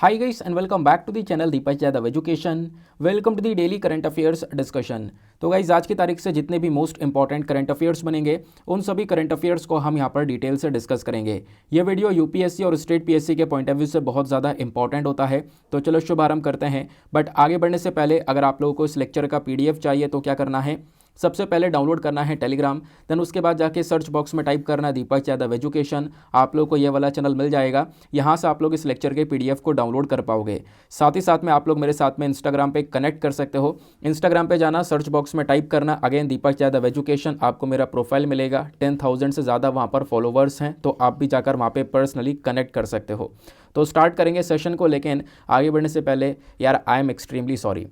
Hi guys and welcome back to the channel Deepak Yadav education. Welcome to the daily current affairs discussion. तो guys आज की तारीख से जितने भी मोस्ट इंपॉर्टेंट करंट अफेयर्स बनेंगे उन सभी करंट अफेयर्स को हम यहाँ पर डिटेल से डिस्कस करेंगे। ये वीडियो यूपीएससी और स्टेट पीएससी के पॉइंट ऑफ व्यू से बहुत ज़्यादा इंपॉर्टेंट होता है। तो चलो शुभारंभ करते हैं। बट आगे बढ़ने से पहले अगर आप लोगों को इस लेक्चर का पीडीएफ चाहिए तो क्या करना है, सबसे पहले डाउनलोड करना है टेलीग्राम। देन उसके बाद जाके सर्च बॉक्स में टाइप करना है दीपक यादव एजुकेशन। आप लोग को ये वाला चैनल मिल जाएगा। यहाँ से आप लोग इस लेक्चर के पीडीएफ को डाउनलोड कर पाओगे। साथ ही साथ में आप लोग मेरे साथ में इंस्टाग्राम पे कनेक्ट कर सकते हो। इंस्टाग्राम पे जाना, सर्च बॉक्स में टाइप करना अगेन दीपक यादव एजुकेशन, आपको मेरा प्रोफाइल मिलेगा। 10,000 से ज़्यादा वहाँ पर फॉलोवर्स हैं, तो आप भी जाकर वहाँ पे पर्सनली कनेक्ट कर सकते हो। तो स्टार्ट करेंगे सेशन को, लेकिन आगे बढ़ने से पहले यार आई एम एक्सट्रीमली सॉरी।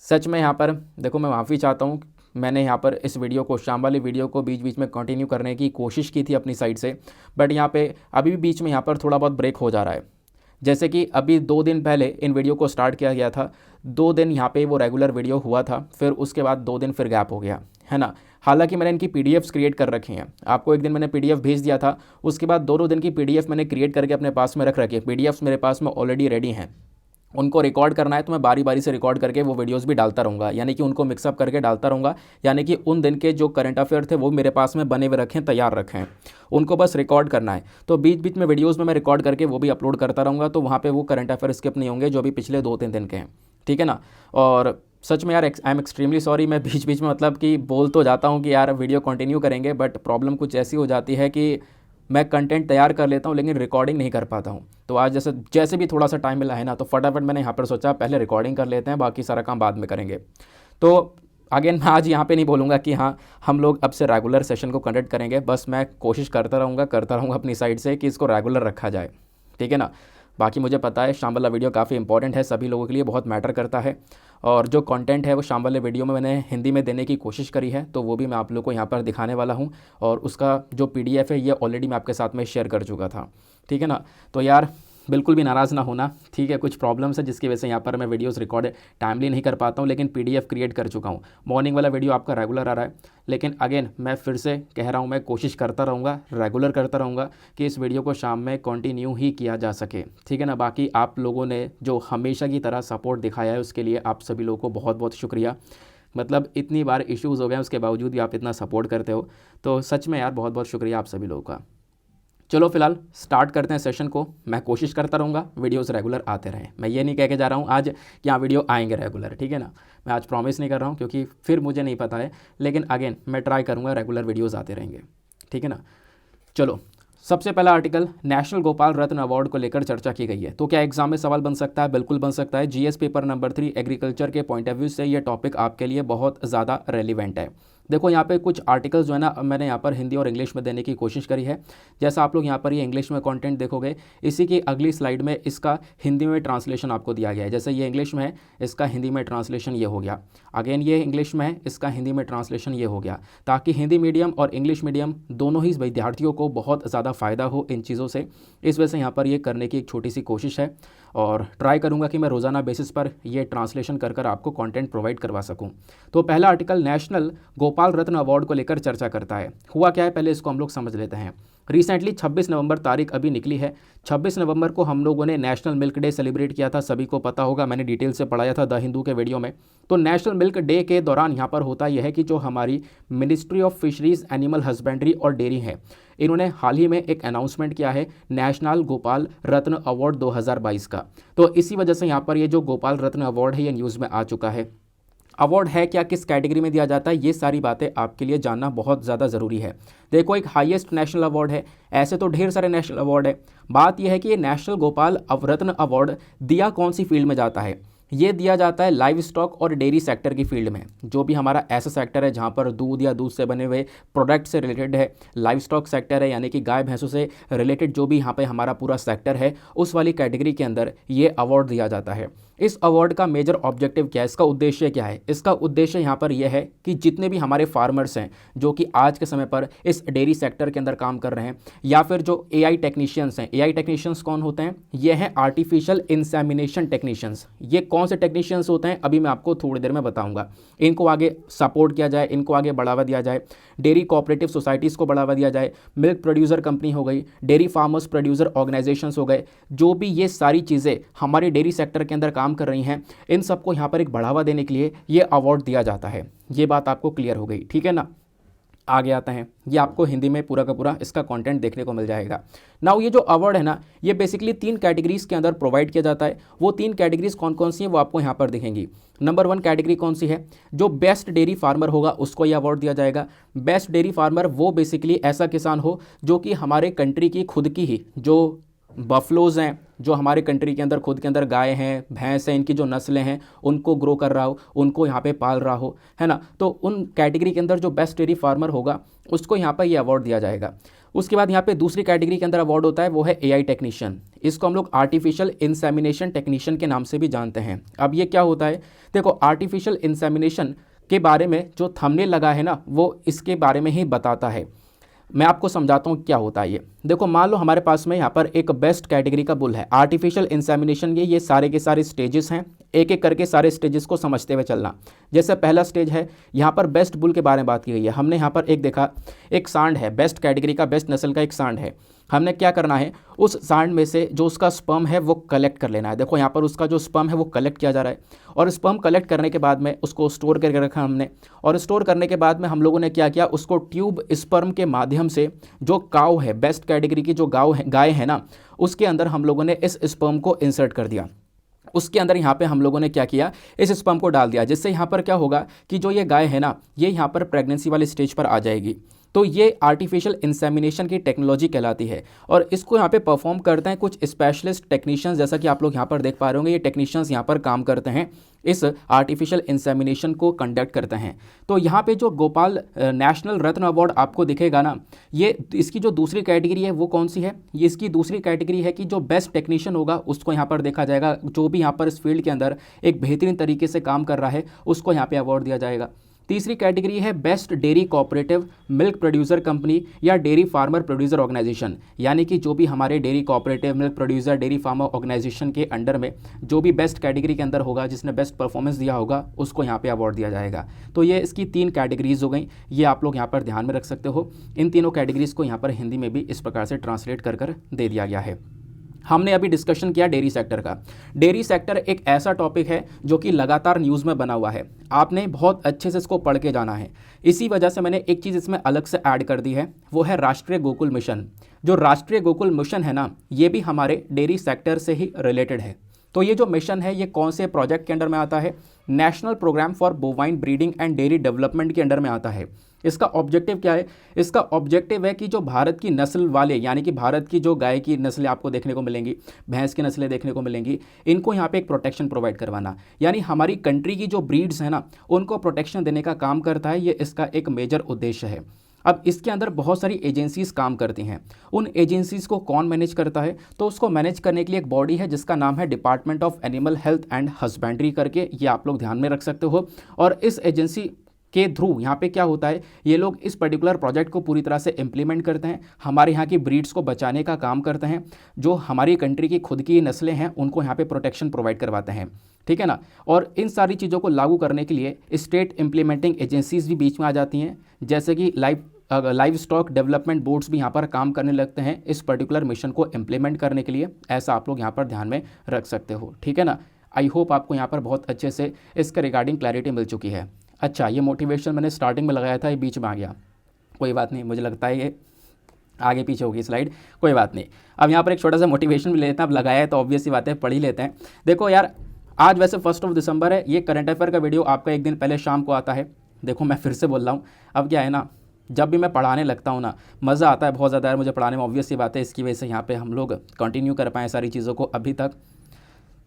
सच में यहाँ पर देखो, मैं माफ़ी चाहता हूँ। मैंने यहाँ पर इस वीडियो को, शाम वाली वीडियो को बीच बीच में कंटिन्यू करने की कोशिश की थी अपनी साइड से, बट यहाँ पे अभी भी बीच में यहाँ पर थोड़ा बहुत ब्रेक हो जा रहा है। जैसे कि अभी 2 दिन पहले इन वीडियो को स्टार्ट किया गया था, 2 दिन यहाँ पे वो रेगुलर वीडियो हुआ था, फिर उसके बाद 2 दिन फिर गैप हो गया है ना। हालांकि मैंने इनकी पीडीएफ्स क्रिएट कर रखी हैं। आपको एक दिन मैंने पीडीएफ भेज दिया था, उसके बाद 2 दिन की पीडीएफ मैंने क्रिएट करके अपने पास में रख रखी है। पीडीएफ्स मेरे पास में ऑलरेडी रेडी हैं। उनको रिकॉर्ड करना है तो मैं बारी बारी से रिकॉर्ड करके वो वीडियोस भी डालता रहूँगा, यानी कि उनको मिक्सअप करके डालता रहूँगा। यानी कि उन दिन के जो करंट अफेयर थे वो मेरे पास में बने हुए रखें, तैयार रखें, उनको बस रिकॉर्ड करना है। तो बीच बीच में वीडियोज़ में मैं रिकॉर्ड करके वो भी अपलोड करता रहूँगा, तो वहाँ पर वो करंट अफेयर स्किप नहीं होंगे जो भी पिछले 2-3 दिन के हैं, ठीक है ना। और सच में यार आई एम एक्सट्रीमली सॉरी। मैं बीच बीच में मतलब कि बोल तो जाता हूँ कि यार वीडियो कंटिन्यू करेंगे, बट प्रॉब्लम कुछ ऐसी हो जाती है कि मैं कंटेंट तैयार कर लेता हूँ लेकिन रिकॉर्डिंग नहीं कर पाता हूँ। तो आज जैसे जैसे भी थोड़ा सा टाइम मिला है ना, तो फटाफट मैंने यहाँ पर सोचा पहले रिकॉर्डिंग कर लेते हैं, बाकी सारा काम बाद में करेंगे। तो अगेन मैं आज यहाँ पे नहीं बोलूँगा कि हाँ हम लोग अब से रेगुलर सेशन को कंडक्ट करेंगे, बस मैं कोशिश करता रहूँगा अपनी साइड से कि इसको रेगुलर रखा जाए, ठीक है ना। बाकी मुझे पता है शाम वाला वीडियो काफ़ी इंपॉर्टेंट है, सभी लोगों के लिए बहुत मैटर करता है, और जो कंटेंट है वो शाम वाले वीडियो में मैंने हिंदी में देने की कोशिश करी है, तो वो भी मैं आप लोग को यहाँ पर दिखाने वाला हूँ। और उसका जो पीडीएफ है ये ऑलरेडी मैं आपके साथ में शेयर कर चुका था, ठीक है ना। तो यार बिल्कुल भी नाराज़ ना होना, ठीक है। कुछ प्रॉब्लम्स है जिसकी वजह से यहाँ पर मैं वीडियोस रिकॉर्ड टाइमली नहीं कर पाता हूँ, लेकिन पीडीएफ क्रिएट कर चुका हूँ। मॉर्निंग वाला वीडियो आपका रेगुलर आ रहा है, लेकिन अगेन मैं फिर से कह रहा हूँ, मैं कोशिश करता रहूँगा, रेगुलर करता रहूँगा कि इस वीडियो को शाम में कंटिन्यू ही किया जा सके, ठीक है ना। बाकी आप लोगों ने जो हमेशा की तरह सपोर्ट दिखाया है उसके लिए आप सभी लोगों को बहुत बहुत शुक्रिया। मतलब इतनी बार इश्यूज़ हो गए उसके बावजूद भी आप इतना सपोर्ट करते हो, तो सच में यार बहुत बहुत शुक्रिया आप सभी लोगों का। चलो फिलहाल स्टार्ट करते हैं सेशन को। मैं कोशिश करता रहूँगा वीडियोस रेगुलर आते रहें। मैं ये नहीं कह के जा रहा हूँ आज कि हाँ वीडियो आएंगे रेगुलर, ठीक है ना। मैं आज प्रॉमिस नहीं कर रहा हूँ क्योंकि फिर मुझे नहीं पता है, लेकिन अगेन मैं ट्राई करूँगा रेगुलर वीडियोज़ आते रहेंगे, ठीक है ना। चलो सबसे पहला आर्टिकल, नेशनल गोपाल रत्न अवार्ड को लेकर चर्चा की गई है। तो क्या एग्जाम में सवाल बन सकता है? बिल्कुल बन सकता है। जीएस पेपर नंबर 3 एग्रीकल्चर के पॉइंट ऑफ व्यू से ये टॉपिक आपके लिए बहुत ज़्यादा रेलिवेंट है। देखो यहाँ पे कुछ आर्टिकल्स जो है ना, मैंने यहाँ पर हिंदी और इंग्लिश में देने की कोशिश करी है। जैसा आप लोग यहाँ पर ये इंग्लिश में कंटेंट देखोगे, इसी की अगली स्लाइड में इसका हिंदी में ट्रांसलेशन आपको दिया गया है। जैसे ये इंग्लिश में है, इसका हिंदी में ट्रांसलेशन ये हो गया। अगेन ये इंग्लिश में है, इसका हिंदी में ट्रांसलेशन ये हो गया, ताकि हिंदी मीडियम और इंग्लिश मीडियम दोनों ही विद्यार्थियों को बहुत ज़्यादा फ़ायदा हो इन चीज़ों से। इस वजह से यहाँ पर ये करने की एक छोटी सी कोशिश है, और ट्राई करूँगा कि मैं रोज़ाना बेसिस पर ये ट्रांसलेशन कर आपको कंटेंट प्रोवाइड करवा सकूँ। तो पहला आर्टिकल नेशनल गोपाल रत्न अवार्ड को लेकर चर्चा करता है। हुआ क्या है पहले इसको हम लोग समझ लेते हैं। रिसेंटली 26 नवंबर तारीख अभी निकली है। 26 नवंबर को हम लोगों ने नेशनल मिल्क डे सेलिब्रेट किया था, सभी को पता होगा, मैंने डिटेल से पढ़ाया था द हिंदू के वीडियो में। तो नेशनल मिल्क डे के दौरान यहाँ पर होता यह है कि जो हमारी ministry of fisheries, animal husbandry और डेयरी है, इन्होंने हाल ही में एक अनाउंसमेंट किया है नेशनल गोपाल रत्न अवार्ड 2022 का। तो इसी वजह से यहाँ पर ये जो गोपाल रत्न अवार्ड है ये न्यूज़ में आ चुका है। अवार्ड है क्या, किस कैटेगरी में दिया जाता है, ये सारी बातें आपके लिए जानना बहुत ज़्यादा ज़रूरी है। देखो एक हाईएस्ट नेशनल अवार्ड है, ऐसे तो ढेर सारे नेशनल अवार्ड है। बात यह है कि ये नेशनल गोपाल रत्न अवार्ड दिया कौन सी फील्ड में जाता है। ये दिया जाता है लाइव स्टॉक और डेयरी सेक्टर की फील्ड में। जो भी हमारा ऐसा सेक्टर है जहाँ पर दूध या दूध से बने हुए प्रोडक्ट से रिलेटेड है, लाइव स्टॉक सेक्टर है, यानी कि गाय भैंसों से रिलेटेड जो भी यहाँ पे हमारा पूरा सेक्टर है, उस वाली कैटेगरी के अंदर ये अवार्ड दिया जाता है। इस अवार्ड का मेजर ऑब्जेक्टिव क्या है, इसका उद्देश्य क्या है? इसका उद्देश्य यहाँ पर यह है कि जितने भी हमारे फार्मर्स हैं जो कि आज के समय पर इस डेयरी सेक्टर के अंदर काम कर रहे हैं, या फिर जो एआई टेक्नीशियंस हैं, एआई टेक्नीशियंस कौन होते हैं? ये हैं आर्टिफिशियल इंसेमिनेशन टेक्नीशियंस। ये कौन से टेक्नीशियंस होते हैं अभी मैं आपको थोड़ी देर में बताऊंगा। इनको आगे सपोर्ट किया जाए, इनको आगे बढ़ावा दिया जाए, डेयरी कोऑपरेटिव सोसाइटीज़ को बढ़ावा दिया जाए, मिल्क प्रोड्यूसर कंपनी हो गई, डेयरी फार्मर्स प्रोड्यूसर ऑर्गेनाइजेशंस हो गए, जो भी ये सारी चीज़ें हमारे डेयरी सेक्टर के अंदर काम कर रही हैं, इन सबको यहाँ पर एक बढ़ावा देने के लिए ये अवार्ड दिया जाता है। ये बात आपको क्लियर हो गई, ठीक है ना? आगे आते हैं, ये आपको हिंदी में पूरा का पूरा इसका कंटेंट देखने को मिल जाएगा। नाउ ये जो अवार्ड है ना, ये बेसिकली 3 कैटेगरीज के अंदर प्रोवाइड किया जाता है। वो 3 कैटेगरीज कौन कौन सी हैं वो आपको यहाँ पर दिखेंगी। नंबर 1 कैटेगरी कौन सी है? जो बेस्ट डेयरी फार्मर होगा उसको ये अवार्ड दिया जाएगा। बेस्ट डेयरी फार्मर वो बेसिकली ऐसा किसान हो जो कि हमारे कंट्री की खुद की ही जो बफलोज़ हैं, जो हमारे कंट्री के अंदर खुद के अंदर गाय हैं, भैंस हैं, इनकी जो नस्लें हैं उनको ग्रो कर रहा हो, उनको यहाँ पे पाल रहा हो, है ना? तो उन कैटेगरी के अंदर जो बेस्ट डेयरी फार्मर होगा उसको यहाँ पर ये अवार्ड दिया जाएगा। उसके बाद यहाँ पे दूसरी कैटेगरी के अंदर अवार्ड होता है, वो है एआई टेक्नीशियन। इसको हम लोग आर्टिफिशियल इंसेमिनेशन टेक्नीशियन के नाम से भी जानते हैं। अब ये क्या होता है? देखो, आर्टिफिशियल इंसेमिनेशन के बारे में जो थंबनेल लगा है ना, वो इसके बारे में ही बताता है। मैं आपको समझाता हूँ क्या होता है ये। देखो, मान लो हमारे पास में यहाँ पर एक बेस्ट कैटेगरी का बुल है। आर्टिफिशियल इंसेमिनेशन ये सारे के सारे स्टेजेस हैं, एक एक करके सारे स्टेजेस को समझते हुए चलना। जैसे पहला स्टेज है, यहाँ पर बेस्ट बुल के बारे में बात की गई है। हमने यहाँ पर एक देखा, एक सांड है, बेस्ट कैटेगरी का, बेस्ट नस्ल का एक सांड है। हमने क्या करना है, उस सांड में से जो उसका स्पर्म है वो कलेक्ट कर लेना है। देखो यहाँ पर उसका जो स्पर्म है वो कलेक्ट किया जा रहा है, और स्पर्म कलेक्ट करने के बाद में उसको स्टोर करके रखा हमने, और स्टोर करने के बाद में हम लोगों ने क्या किया, उसको ट्यूब स्पर्म के माध्यम से जो काऊ है, बेस्ट कैटेगरी की जो गाय है ना, उसके अंदर हम लोगों ने इस स्पर्म को इंसर्ट कर दिया। उसके अंदर यहाँ पे हम लोगों ने क्या किया, इस स्पर्म को डाल दिया, जिससे यहाँ पर क्या होगा कि जो ये गाय है ना, ये यहाँ पर प्रेगनेंसी वाले स्टेज पर आ जाएगी। तो ये आर्टिफिशियल इंसेमिनेशन की टेक्नोलॉजी कहलाती है, और इसको यहाँ पे परफॉर्म करते हैं कुछ स्पेशलिस्ट टेक्नीशियंस, जैसा कि आप लोग यहाँ पर देख पा रहे होंगे। ये टेक्नीशियंस यहाँ पर काम करते हैं, इस आर्टिफिशियल इंसेमिनेशन को कंडक्ट करते हैं। तो यहाँ पे जो गोपाल नेशनल रत्न अवार्ड आपको दिखेगा ना, ये इसकी जो दूसरी कैटेगरी है वो कौन सी है? ये इसकी दूसरी कैटेगरी है कि जो बेस्ट टेक्नीशियन होगा उसको यहाँ पर देखा जाएगा, जो भी यहाँ पर इस फील्ड के अंदर एक बेहतरीन तरीके से काम कर रहा है उसको यहाँ पे अवार्ड दिया जाएगा। तीसरी कैटेगरी है best dairy cooperative milk producer company या डेयरी फार्मर प्रोड्यूसर ऑर्गेनाइजेशन, यानी कि जो भी हमारे dairy cooperative milk producer dairy farmer organisation के अंडर में जो भी बेस्ट कैटेगरी के अंदर होगा, जिसने बेस्ट परफॉर्मेंस दिया होगा, उसको यहाँ पे अवार्ड दिया जाएगा। तो ये इसकी 3 कैटेगरीज हो गई, ये आप लोग यहाँ पर ध्यान में रख सकते हो। इन तीनों कैटेगरीज को यहाँ पर हिंदी में भी इस प्रकार से ट्रांसलेट कर दे दिया गया है। हमने अभी डिस्कशन किया डेयरी सेक्टर का। डेयरी सेक्टर एक ऐसा टॉपिक है जो कि लगातार न्यूज़ में बना हुआ है, आपने बहुत अच्छे से इसको पढ़ के जाना है। इसी वजह से मैंने एक चीज़ इसमें अलग से ऐड कर दी है, वो है राष्ट्रीय गोकुल मिशन। जो राष्ट्रीय गोकुल मिशन है ना, ये भी हमारे डेयरी सेक्टर से ही रिलेटेड है। तो ये जो मिशन है ये कौन से प्रोजेक्ट के अंडर में आता है? National programme for bovine breeding and dairy development के अंडर में आता है। इसका ऑब्जेक्टिव क्या है? इसका ऑब्जेक्टिव है कि जो भारत की नस्ल वाले, यानी कि भारत की जो गाय की नस्लें आपको देखने को मिलेंगी, भैंस की नस्लें देखने को मिलेंगी, इनको यहाँ पे एक प्रोटेक्शन प्रोवाइड करवाना, यानी हमारी कंट्री की जो ब्रीड्स हैं ना, उनको प्रोटेक्शन देने का काम करता है। ये इसका एक मेजर उद्देश्य है। अब इसके अंदर बहुत सारी एजेंसीज़ काम करती हैं। उन एजेंसीज़ को कौन मैनेज करता है? तो उसको मैनेज करने के लिए एक बॉडी है जिसका नाम है department of animal health and husbandry करके, ये आप लोग ध्यान में रख सकते हो। और इस एजेंसी के थ्रू यहाँ पे क्या होता है, ये लोग इस पर्टिकुलर प्रोजेक्ट को पूरी तरह से इम्प्लीमेंट करते हैं, हमारे यहाँ की ब्रीड्स को बचाने का काम करते हैं, जो हमारी कंट्री की खुद की नस्लें हैं उनको यहाँ पे प्रोटेक्शन प्रोवाइड करवाते हैं, ठीक है ना। और इन सारी चीज़ों को लागू करने के लिए स्टेट इम्प्लीमेंटिंग एजेंसीज भी बीच में आ जाती हैं, जैसे कि लाइव स्टॉक डेवलपमेंट बोर्ड्स भी यहाँ पर काम करने लगते हैं इस पर्टिकुलर मिशन को इम्प्लीमेंट करने के लिए। ऐसा आप लोग यहाँ पर ध्यान में रख सकते हो, ठीक है ना। आई होप आपको यहाँ पर बहुत अच्छे से इसके रिगार्डिंग क्लैरिटी मिल चुकी है। अच्छा, ये मोटिवेशन मैंने स्टार्टिंग में लगाया था, ये बीच में आ गया, कोई बात नहीं, मुझे लगता है ये आगे पीछे होगी स्लाइड, कोई बात नहीं। अब यहाँ पर एक छोटा सा मोटिवेशन भी लेते हैं, अब लगाया है तो ऑब्वियस सी बात है, पढ़ ही लेते हैं। देखो यार, आज वैसे 1 दिसंबर है, ये करंट अफेयर का वीडियो आपका एक दिन पहले शाम को आता है। देखो मैं फिर से बोल रहा हूँ, अब क्या है ना, जब भी मैं पढ़ाने लगता हूँ ना, मज़ा आता है बहुत ज़्यादा यार मुझे पढ़ाने में, ऑब्वियस सी बात है, इसकी वजह से यहाँ पे हम लोग कंटिन्यू कर पाएँ सारी चीज़ों को अभी तक।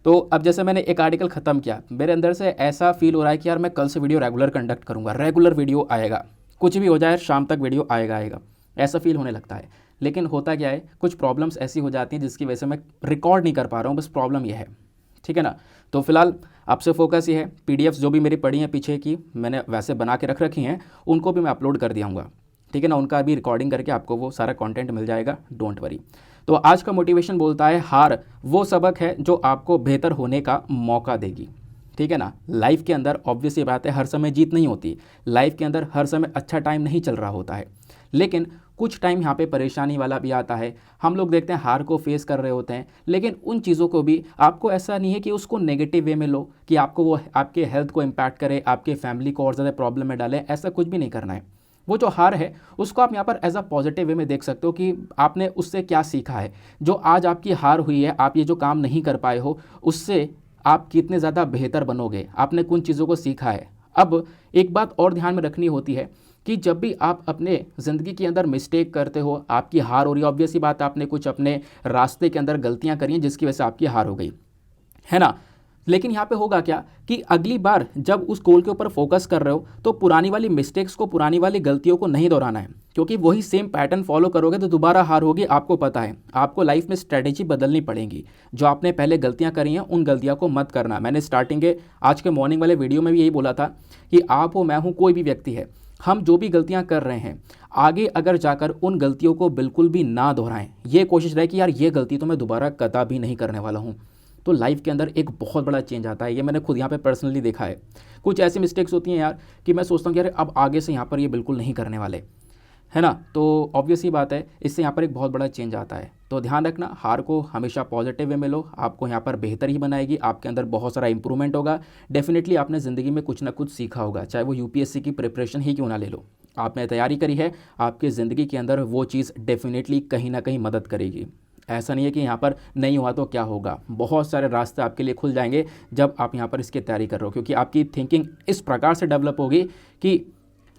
तो अब जैसे मैंने एक आर्टिकल ख़त्म किया, मेरे अंदर से ऐसा फील हो रहा है कि यार मैं कल से वीडियो रेगुलर कंडक्ट करूँगा, रेगुलर वीडियो आएगा, कुछ भी हो जाए शाम तक वीडियो आएगा, ऐसा फील होने लगता है। लेकिन होता क्या है, कुछ प्रॉब्लम्स ऐसी हो जाती हैं जिसकी वजह से मैं रिकॉर्ड नहीं कर पा रहा हूँ, बस प्रॉब्लम यह है, ठीक है ना। तो फिलहाल आपसे फोकस ये है, पीडीएफ्स जो भी मेरी पड़ी हैं पीछे की मैंने वैसे बना के रख रखी हैं, उनको भी मैं अपलोड कर दियाऊँगा, ठीक है ना। उनका भी रिकॉर्डिंग करके आपको वो सारा कंटेंट मिल जाएगा, डोंट वरी। तो आज का मोटिवेशन बोलता है, हार वो सबक है जो आपको बेहतर होने का मौका देगी, ठीक है ना। लाइफ के अंदर ऑब्वियस ये बात है, हर समय जीत नहीं होती, लाइफ के अंदर हर समय अच्छा टाइम नहीं चल रहा होता है, लेकिन कुछ टाइम यहाँ पे परेशानी वाला भी आता है। हम लोग देखते हैं हार को फेस कर रहे होते हैं, लेकिन उन चीज़ों को भी आपको ऐसा नहीं है कि उसको नेगेटिव वे में लो कि आपको वो आपके हेल्थ को इम्पैक्ट करे, आपके फैमिली को और ज़्यादा प्रॉब्लम में डाले, ऐसा कुछ भी नहीं करना है। वो जो हार है उसको आप यहाँ पर एज अ पॉजिटिव वे में देख सकते हो कि आपने उससे क्या सीखा है। जो आज आपकी हार हुई है, आप ये जो काम नहीं कर पाए हो, उससे आप कितने ज़्यादा बेहतर बनोगे, आपने कुछ चीज़ों को सीखा है। अब एक बात और ध्यान में रखनी होती है कि जब भी आप अपने ज़िंदगी के अंदर मिस्टेक करते हो, आपकी हार हो रही है, ऑब्वियस ही बात, आपने कुछ अपने रास्ते के अंदर गलतियां करी हैं जिसकी वजह से आपकी हार हो गई है ना। लेकिन यहाँ पे होगा क्या कि अगली बार जब उस गोल के ऊपर फोकस कर रहे हो तो पुरानी वाली मिस्टेक्स को, पुरानी वाली गलतियों को नहीं दोहराना है, क्योंकि वही सेम पैटर्न फॉलो करोगे तो दोबारा हार होगी। आपको पता है, आपको लाइफ में स्ट्रेटेजी बदलनी पड़ेगी। जो आपने पहले गलतियाँ करी हैं उन गलतियों को मत करना। मैंने स्टार्टिंग के आज के मॉर्निंग वाले वीडियो में भी यही बोला था कि आप हो, मैं हूँ, कोई भी व्यक्ति है, हम जो भी गलतियां कर रहे हैं आगे अगर जाकर उन गलतियों को बिल्कुल भी ना दोहराएं। ये कोशिश रहे कि यार ये गलती तो मैं दोबारा कदा भी नहीं करने वाला हूं, तो लाइफ के अंदर एक बहुत बड़ा चेंज आता है। ये मैंने खुद यहाँ पे पर्सनली देखा है। कुछ ऐसी मिस्टेक्स होती हैं यार कि मैं सोचता हूँ कि यार अब आगे से यहाँ पर ये बिल्कुल नहीं करने वाले, है ना। तो ऑब्वियस ही बात है, इससे यहाँ पर एक बहुत बड़ा चेंज आता है। तो ध्यान रखना, हार को हमेशा पॉजिटिव वे में लो, आपको यहाँ पर बेहतर ही बनाएगी, आपके अंदर बहुत सारा इंप्रूवमेंट होगा। डेफिनेटली आपने ज़िंदगी में कुछ ना कुछ सीखा होगा, चाहे वो यूपीएससी की प्रिपरेशन ही क्यों ना ले लो, आपने तैयारी करी है, आपकी ज़िंदगी के अंदर वो चीज़ डेफिनेटली कहीं ना कहीं मदद करेगी। ऐसा नहीं है कि यहाँ पर नहीं हुआ तो क्या होगा, बहुत सारे रास्ते आपके लिए खुल जाएंगे जब आप यहाँ पर इसकी तैयारी कर रहे हो, क्योंकि आपकी थिंकिंग इस प्रकार से डेवलप होगी कि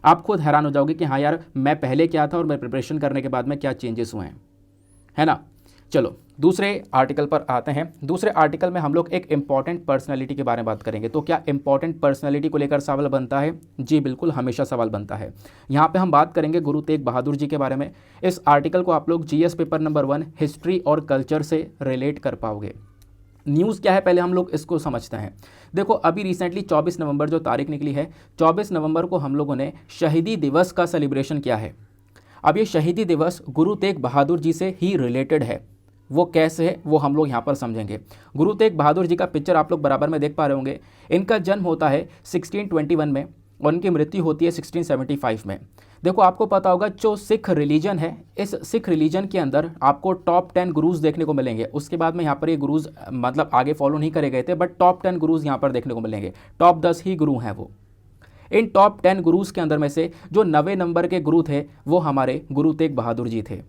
आप खुद हैरान हो जाओगे कि हाँ यार मैं पहले क्या था और मैं प्रिपरेशन करने के बाद में क्या चेंजेस हुए हैं, है ना। चलो दूसरे आर्टिकल पर आते हैं। दूसरे आर्टिकल में हम लोग एक इंपॉर्टेंट पर्सनैलिटी के बारे में बात करेंगे। तो क्या इंपॉर्टेंट पर्सनैलिटी को लेकर सवाल बनता है? जी बिल्कुल, हमेशा सवाल बनता है। यहाँ पे हम बात करेंगे गुरु तेग बहादुर जी के बारे में। इस आर्टिकल को आप लोग जीएस पेपर नंबर 1 हिस्ट्री और कल्चर से रिलेट कर पाओगे। न्यूज़ क्या है पहले हम लोग इसको समझते हैं। देखो अभी रिसेंटली 24 नवंबर जो तारीख निकली है, 24 नवंबर को हम लोगों ने शहीदी दिवस का सेलिब्रेशन किया है। अब ये शहीदी दिवस गुरु तेग बहादुर जी से ही रिलेटेड है। वो कैसे है वो हम लोग यहाँ पर समझेंगे। गुरु तेग बहादुर जी का पिक्चर आप लोग बराबर में देख पा रहे होंगे। इनका जन्म होता है 1621 में और इनकी मृत्यु होती है 1675 में। देखो आपको पता होगा जो सिख रिलीजन है, इस सिख रिलीजन के अंदर आपको टॉप 10 गुरुज देखने को मिलेंगे। उसके बाद में यहाँ पर ये गुरुज मतलब आगे फॉलो नहीं करे गए थे, बट टॉप 10 गुरुज यहाँ पर देखने को मिलेंगे। टॉप 10 ही गुरु हैं वो। इन टॉप 10 गुरुज के अंदर में से जो 90 नंबर के गुरु थे वो हमारे गुरु तेग बहादुर जी थे,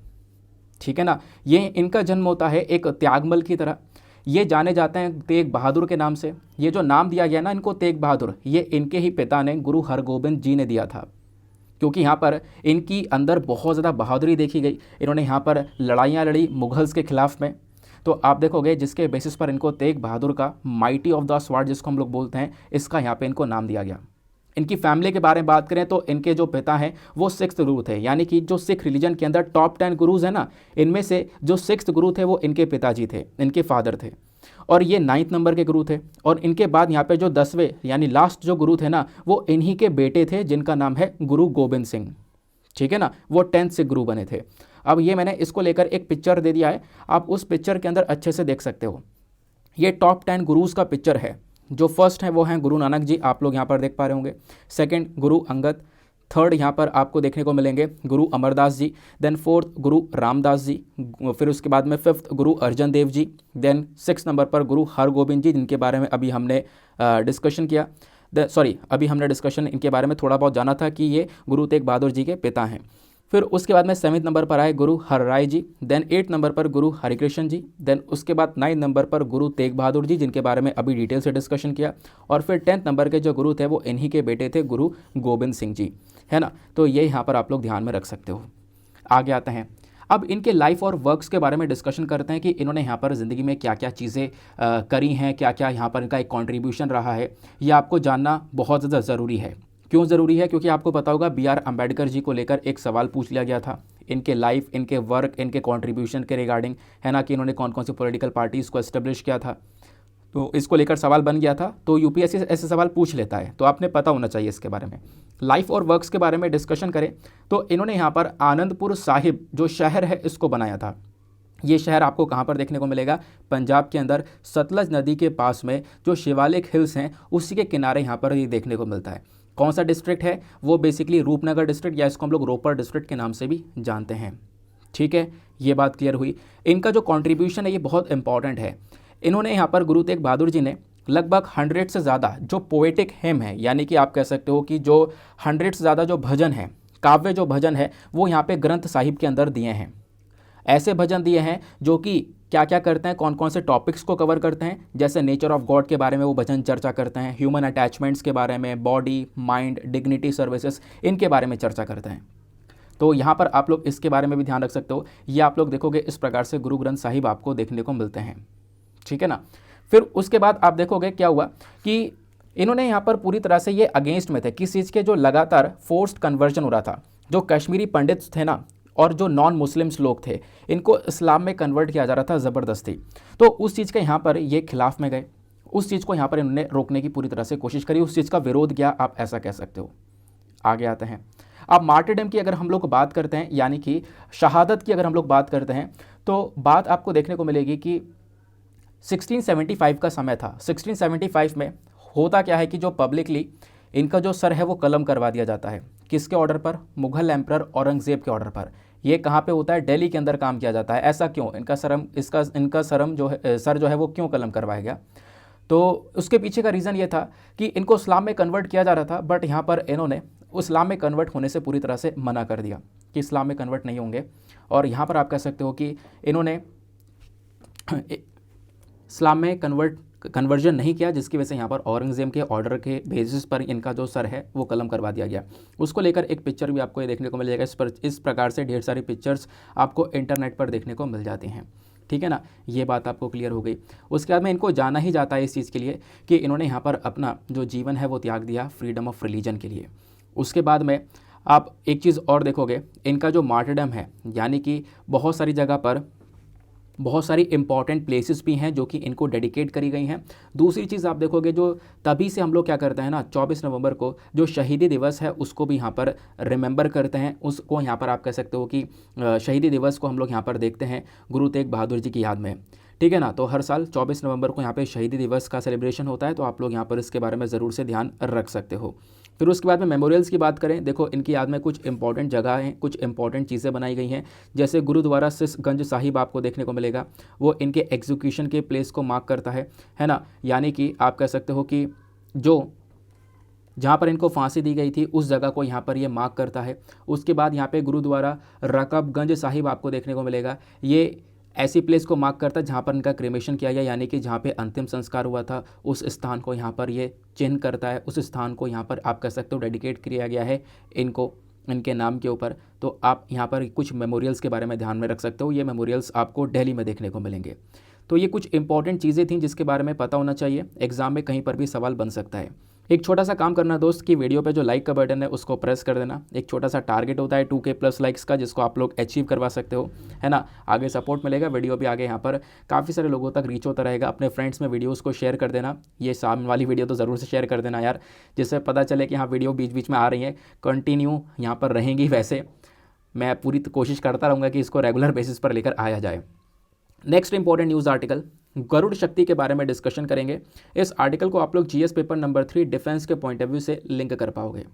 ठीक है ना। ये इनका जन्म होता है एक त्यागमल की तरह। ये जाने जाते हैं तेग बहादुर के नाम से। ये जो नाम दिया गया ना इनको तेग बहादुर, ये इनके ही पिता ने गुरु हरगोबिंद जी ने दिया था, क्योंकि यहाँ पर इनकी अंदर बहुत ज़्यादा बहादुरी देखी गई। इन्होंने यहाँ पर लड़ाइयाँ लड़ी मुगल्स के खिलाफ में। तो आप देखोगे जिसके बेसिस पर इनको तेग बहादुर का, माइटी ऑफ द स्वॉर्ड जिसको हम लोग बोलते हैं, इसका यहाँ पे इनको नाम दिया गया। इनकी फैमिली के बारे में बात करें तो इनके जो पिता हैं वो 6th गुरु थे, यानी कि जो सिख रिलीजन के अंदर टॉप 10 गुरुज हैं ना, इनमें से जो 6th गुरु थे वो इनके पिताजी थे, इनके फादर थे। और ये 9th नंबर के गुरु थे। और इनके बाद यहाँ पे जो 10वें यानी लास्ट जो गुरु थे ना, वो इन्हीं के बेटे थे जिनका नाम है गुरु गोबिंद सिंह, ठीक है ना। वो 10th से गुरु बने थे। अब ये मैंने इसको लेकर एक पिक्चर दे दिया है, आप उस पिक्चर के अंदर अच्छे से देख सकते हो। ये टॉप 10 गुरुज का पिक्चर है। जो फर्स्ट है वो हैं गुरु नानक जी, आप लोग यहाँ पर देख पा रहे होंगे। सेकंड गुरु अंगद, थर्ड यहाँ पर आपको देखने को मिलेंगे गुरु अमरदास जी, देन 4th गुरु रामदास जी, फिर उसके बाद में 5th Guru Arjan Dev ji, then 6th number पर गुरु हरगोबिंद जी, जिनके बारे में अभी हमने डिस्कशन किया। अभी हमने डिस्कशन इनके बारे में थोड़ा बहुत जाना था कि ये गुरु तेग बहादुर जी के पिता हैं। फिर उसके बाद में 7th नंबर पर आए गुरु हरराय जी, देन 8th नंबर पर गुरु हरिकृष्ण जी, देन उसके बाद 9th नंबर पर गुरु तेग बहादुर जी, जिनके बारे में अभी डिटेल से डिस्कशन किया। और फिर 10th नंबर के जो गुरु थे वो इन्हीं के बेटे थे गुरु गोबिंद सिंह जी, है ना। तो ये यहाँ पर आप लोग ध्यान में रख सकते हो। आगे आते हैं, अब इनके लाइफ और वर्क्स के बारे में डिस्कशन करते हैं कि इन्होंने यहाँ पर ज़िंदगी में क्या क्या चीज़ें करी हैं, क्या क्या यहाँ पर इनका एक कॉन्ट्रीब्यूशन रहा है। ये आपको जानना बहुत ज़्यादा ज़रूरी है। क्यों ज़रूरी है? क्योंकि आपको पता होगा BR अम्बेडकर जी को लेकर एक सवाल पूछ लिया गया था, इनके लाइफ, इनके वर्क, इनके कंट्रीब्यूशन के रिगार्डिंग, है ना, कि इन्होंने कौन कौन सी पॉलिटिकल पार्टीज़ को एस्टेब्लिश किया था। तो इसको लेकर सवाल बन गया था, तो यूपीएससी ऐसे सवाल पूछ लेता है, तो आपने पता होना चाहिए इसके बारे में। लाइफ और वर्क्स के बारे में डिस्कशन करें तो इन्होंने यहाँ पर आनंदपुर साहिब जो शहर है इसको बनाया था। ये शहर आपको कहाँ पर देखने को मिलेगा? पंजाब के अंदर सतलज नदी के पास में जो शिवालिक हिल्स हैं उसी के किनारे यहाँ पर ये देखने को मिलता है। कौन सा डिस्ट्रिक्ट है? वो बेसिकली रूपनगर डिस्ट्रिक्ट, या इसको हम लोग रोपर डिस्ट्रिक्ट के नाम से भी जानते हैं। ठीक है, ये बात क्लियर हुई। इनका जो कॉन्ट्रीब्यूशन है ये बहुत इंपॉर्टेंट है। इन्होंने यहाँ पर गुरु तेग बहादुर जी ने लगभग 100 से ज़्यादा जो पोएटिक हेम है, यानी कि आप कह सकते हो कि जो 100 से ज़्यादा जो भजन है, काव्य जो भजन है, वो यहाँ पे ग्रंथ साहिब के अंदर दिए हैं। ऐसे भजन दिए हैं जो कि क्या क्या करते हैं, कौन कौन से टॉपिक्स को कवर करते हैं, जैसे नेचर ऑफ गॉड के बारे में वो भजन चर्चा करते हैं, ह्यूमन अटैचमेंट्स के बारे में, बॉडी माइंड डिग्निटी सर्विसेज, इनके बारे में चर्चा करते हैं। तो यहाँ पर आप लोग इसके बारे में भी ध्यान रख सकते हो। ये आप लोग देखोगे इस प्रकार से गुरु ग्रंथ साहिब आपको देखने को मिलते हैं। ठीक है ना। फिर उसके बाद आप देखोगे क्या हुआ कि इन्होंने यहाँ पर पूरी तरह से ये अगेंस्ट में थे किस चीज़ के, जो लगातार फोर्स्ड कन्वर्जन हो रहा था। जो कश्मीरी पंडित थे ना और जो नॉन मुस्लिम्स लोग थे, इनको इस्लाम में कन्वर्ट किया जा रहा था ज़बरदस्ती। तो उस चीज़ के यहाँ पर ये खिलाफ में गए, उस चीज़ को यहाँ पर इन्होंने रोकने की पूरी तरह से कोशिश करी, उस चीज़ का विरोध किया, आप ऐसा कह सकते हो। आगे आते हैं। अब मार्टिरडम की अगर हम लोग बात करते हैं, यानी कि शहादत की अगर हम लोग बात करते हैं, तो बात आपको देखने को मिलेगी कि 1675 का समय था। 1675 में होता क्या है कि जो पब्लिकली इनका जो सर है वो कलम करवा दिया जाता है। किसके ऑर्डर पर? मुगल एम्परर औरंगज़ेब के ऑर्डर पर। ये कहाँ पे होता है? दिल्ली के अंदर काम किया जाता है। ऐसा क्यों? इनका सरम जो है, सर जो है वो क्यों कलम करवाया गया? तो उसके पीछे का रीज़न ये था कि इनको इस्लाम में कन्वर्ट किया जा रहा था, बट यहाँ पर इन्होंने इस्लाम में कन्वर्ट होने से पूरी तरह से मना कर दिया कि इस्लाम में कन्वर्ट नहीं होंगे। और यहाँ पर आप कह सकते हो कि इन्होंने इस्लाम में कन्वर्जन नहीं किया, जिसकी वजह से यहाँ पर औरंगज़ेब के ऑर्डर के बेसिस पर इनका जो सर है वो कलम करवा दिया गया। उसको लेकर एक पिक्चर भी आपको ये देखने को मिल जाएगा। इस प्रकार से ढेर सारी पिक्चर्स आपको इंटरनेट पर देखने को मिल जाती हैं। ठीक है ना, ये बात आपको क्लियर हो गई। उसके बाद में इनको जाना ही जाता है इस चीज़ के लिए कि इन्होंने यहाँ पर अपना जो जीवन है वो त्याग दिया फ्रीडम ऑफ रिलीजन के लिए। उसके बाद में आप एक चीज़ और देखोगे, इनका जो मार्टरडम है, यानी कि बहुत सारी जगह पर बहुत सारी इंपॉर्टेंट प्लेसेस भी हैं जो कि इनको डेडिकेट करी गई हैं। दूसरी चीज़ आप देखोगे, जो तभी से हम लोग क्या करते हैं ना, 24 नवंबर को जो शहीदी दिवस है उसको भी यहाँ पर रिमेंबर करते हैं। उसको यहाँ पर आप कह सकते हो कि शहीदी दिवस को हम लोग यहाँ पर देखते हैं गुरु तेग बहादुर जी की याद में। ठीक है ना। तो हर साल 24 नवंबर को यहाँ पे शहीदी दिवस का सेलिब्रेशन होता है, तो आप लोग यहाँ पर इसके बारे में ज़रूर से ध्यान रख सकते हो। फिर उसके बाद में मेमोरियल्स की बात करें, देखो इनकी याद में कुछ इंपॉर्टेंट जगह हैं, कुछ इंपॉर्टेंट चीज़ें बनाई गई हैं। जैसे गुरुद्वारा सिसगंज साहिब आपको देखने को मिलेगा, वो इनके एग्जीक्यूशन के प्लेस को मार्क करता है ना। यानी कि आप कह सकते हो कि जो जहाँ पर इनको फांसी दी गई थी उस जगह को यहाँ पर ये मार्क करता है। उसके बाद यहाँ पे गुरुद्वारा रकाबगंज साहिब आपको देखने को मिलेगा, ये ऐसी प्लेस को मार्क करता है जहाँ पर इनका क्रेमेशन किया गया, यानी कि जहाँ पे अंतिम संस्कार हुआ था उस स्थान को यहाँ पर ये चिन्ह करता है। उस स्थान को यहाँ पर आप कह सकते हो डेडिकेट किया गया है इनको, इनके नाम के ऊपर। तो आप यहाँ पर कुछ मेमोरियल्स के बारे में ध्यान में रख सकते हो। ये मेमोरियल्स आपको दिल्ली में देखने को मिलेंगे। तो ये कुछ इंपॉर्टेंट चीज़ें थी जिसके बारे में पता होना चाहिए, एग्जाम में कहीं पर भी सवाल बन सकता है। एक छोटा सा काम करना दोस्त कि वीडियो पे जो लाइक का बटन है उसको प्रेस कर देना। एक छोटा सा टारगेट होता है 2K प्लस लाइक्स का, जिसको आप लोग अचीव करवा सकते हो, है ना। आगे सपोर्ट मिलेगा, वीडियो भी आगे यहाँ पर काफ़ी सारे लोगों तक रीच होता रहेगा। अपने फ्रेंड्स में वीडियोज़ को शेयर कर देना। ये सामने वाली वीडियो तो ज़रूर से शेयर कर देना यार, जिससे पता चले कि हाँ वीडियो बीच बीच में आ रही है, कंटिन्यू यहाँ पर रहेंगी। वैसे मैं पूरी कोशिश करता रहूँगा कि इसको रेगुलर बेसिस पर लेकर आया जाए। Next important news article Garud Shakti के बारे में डिस्कशन करेंगे। इस आर्टिकल को आप लोग जीएस पेपर नंबर 3 डिफेंस के पॉइंट ऑफ व्यू से लिंक कर पाओगे।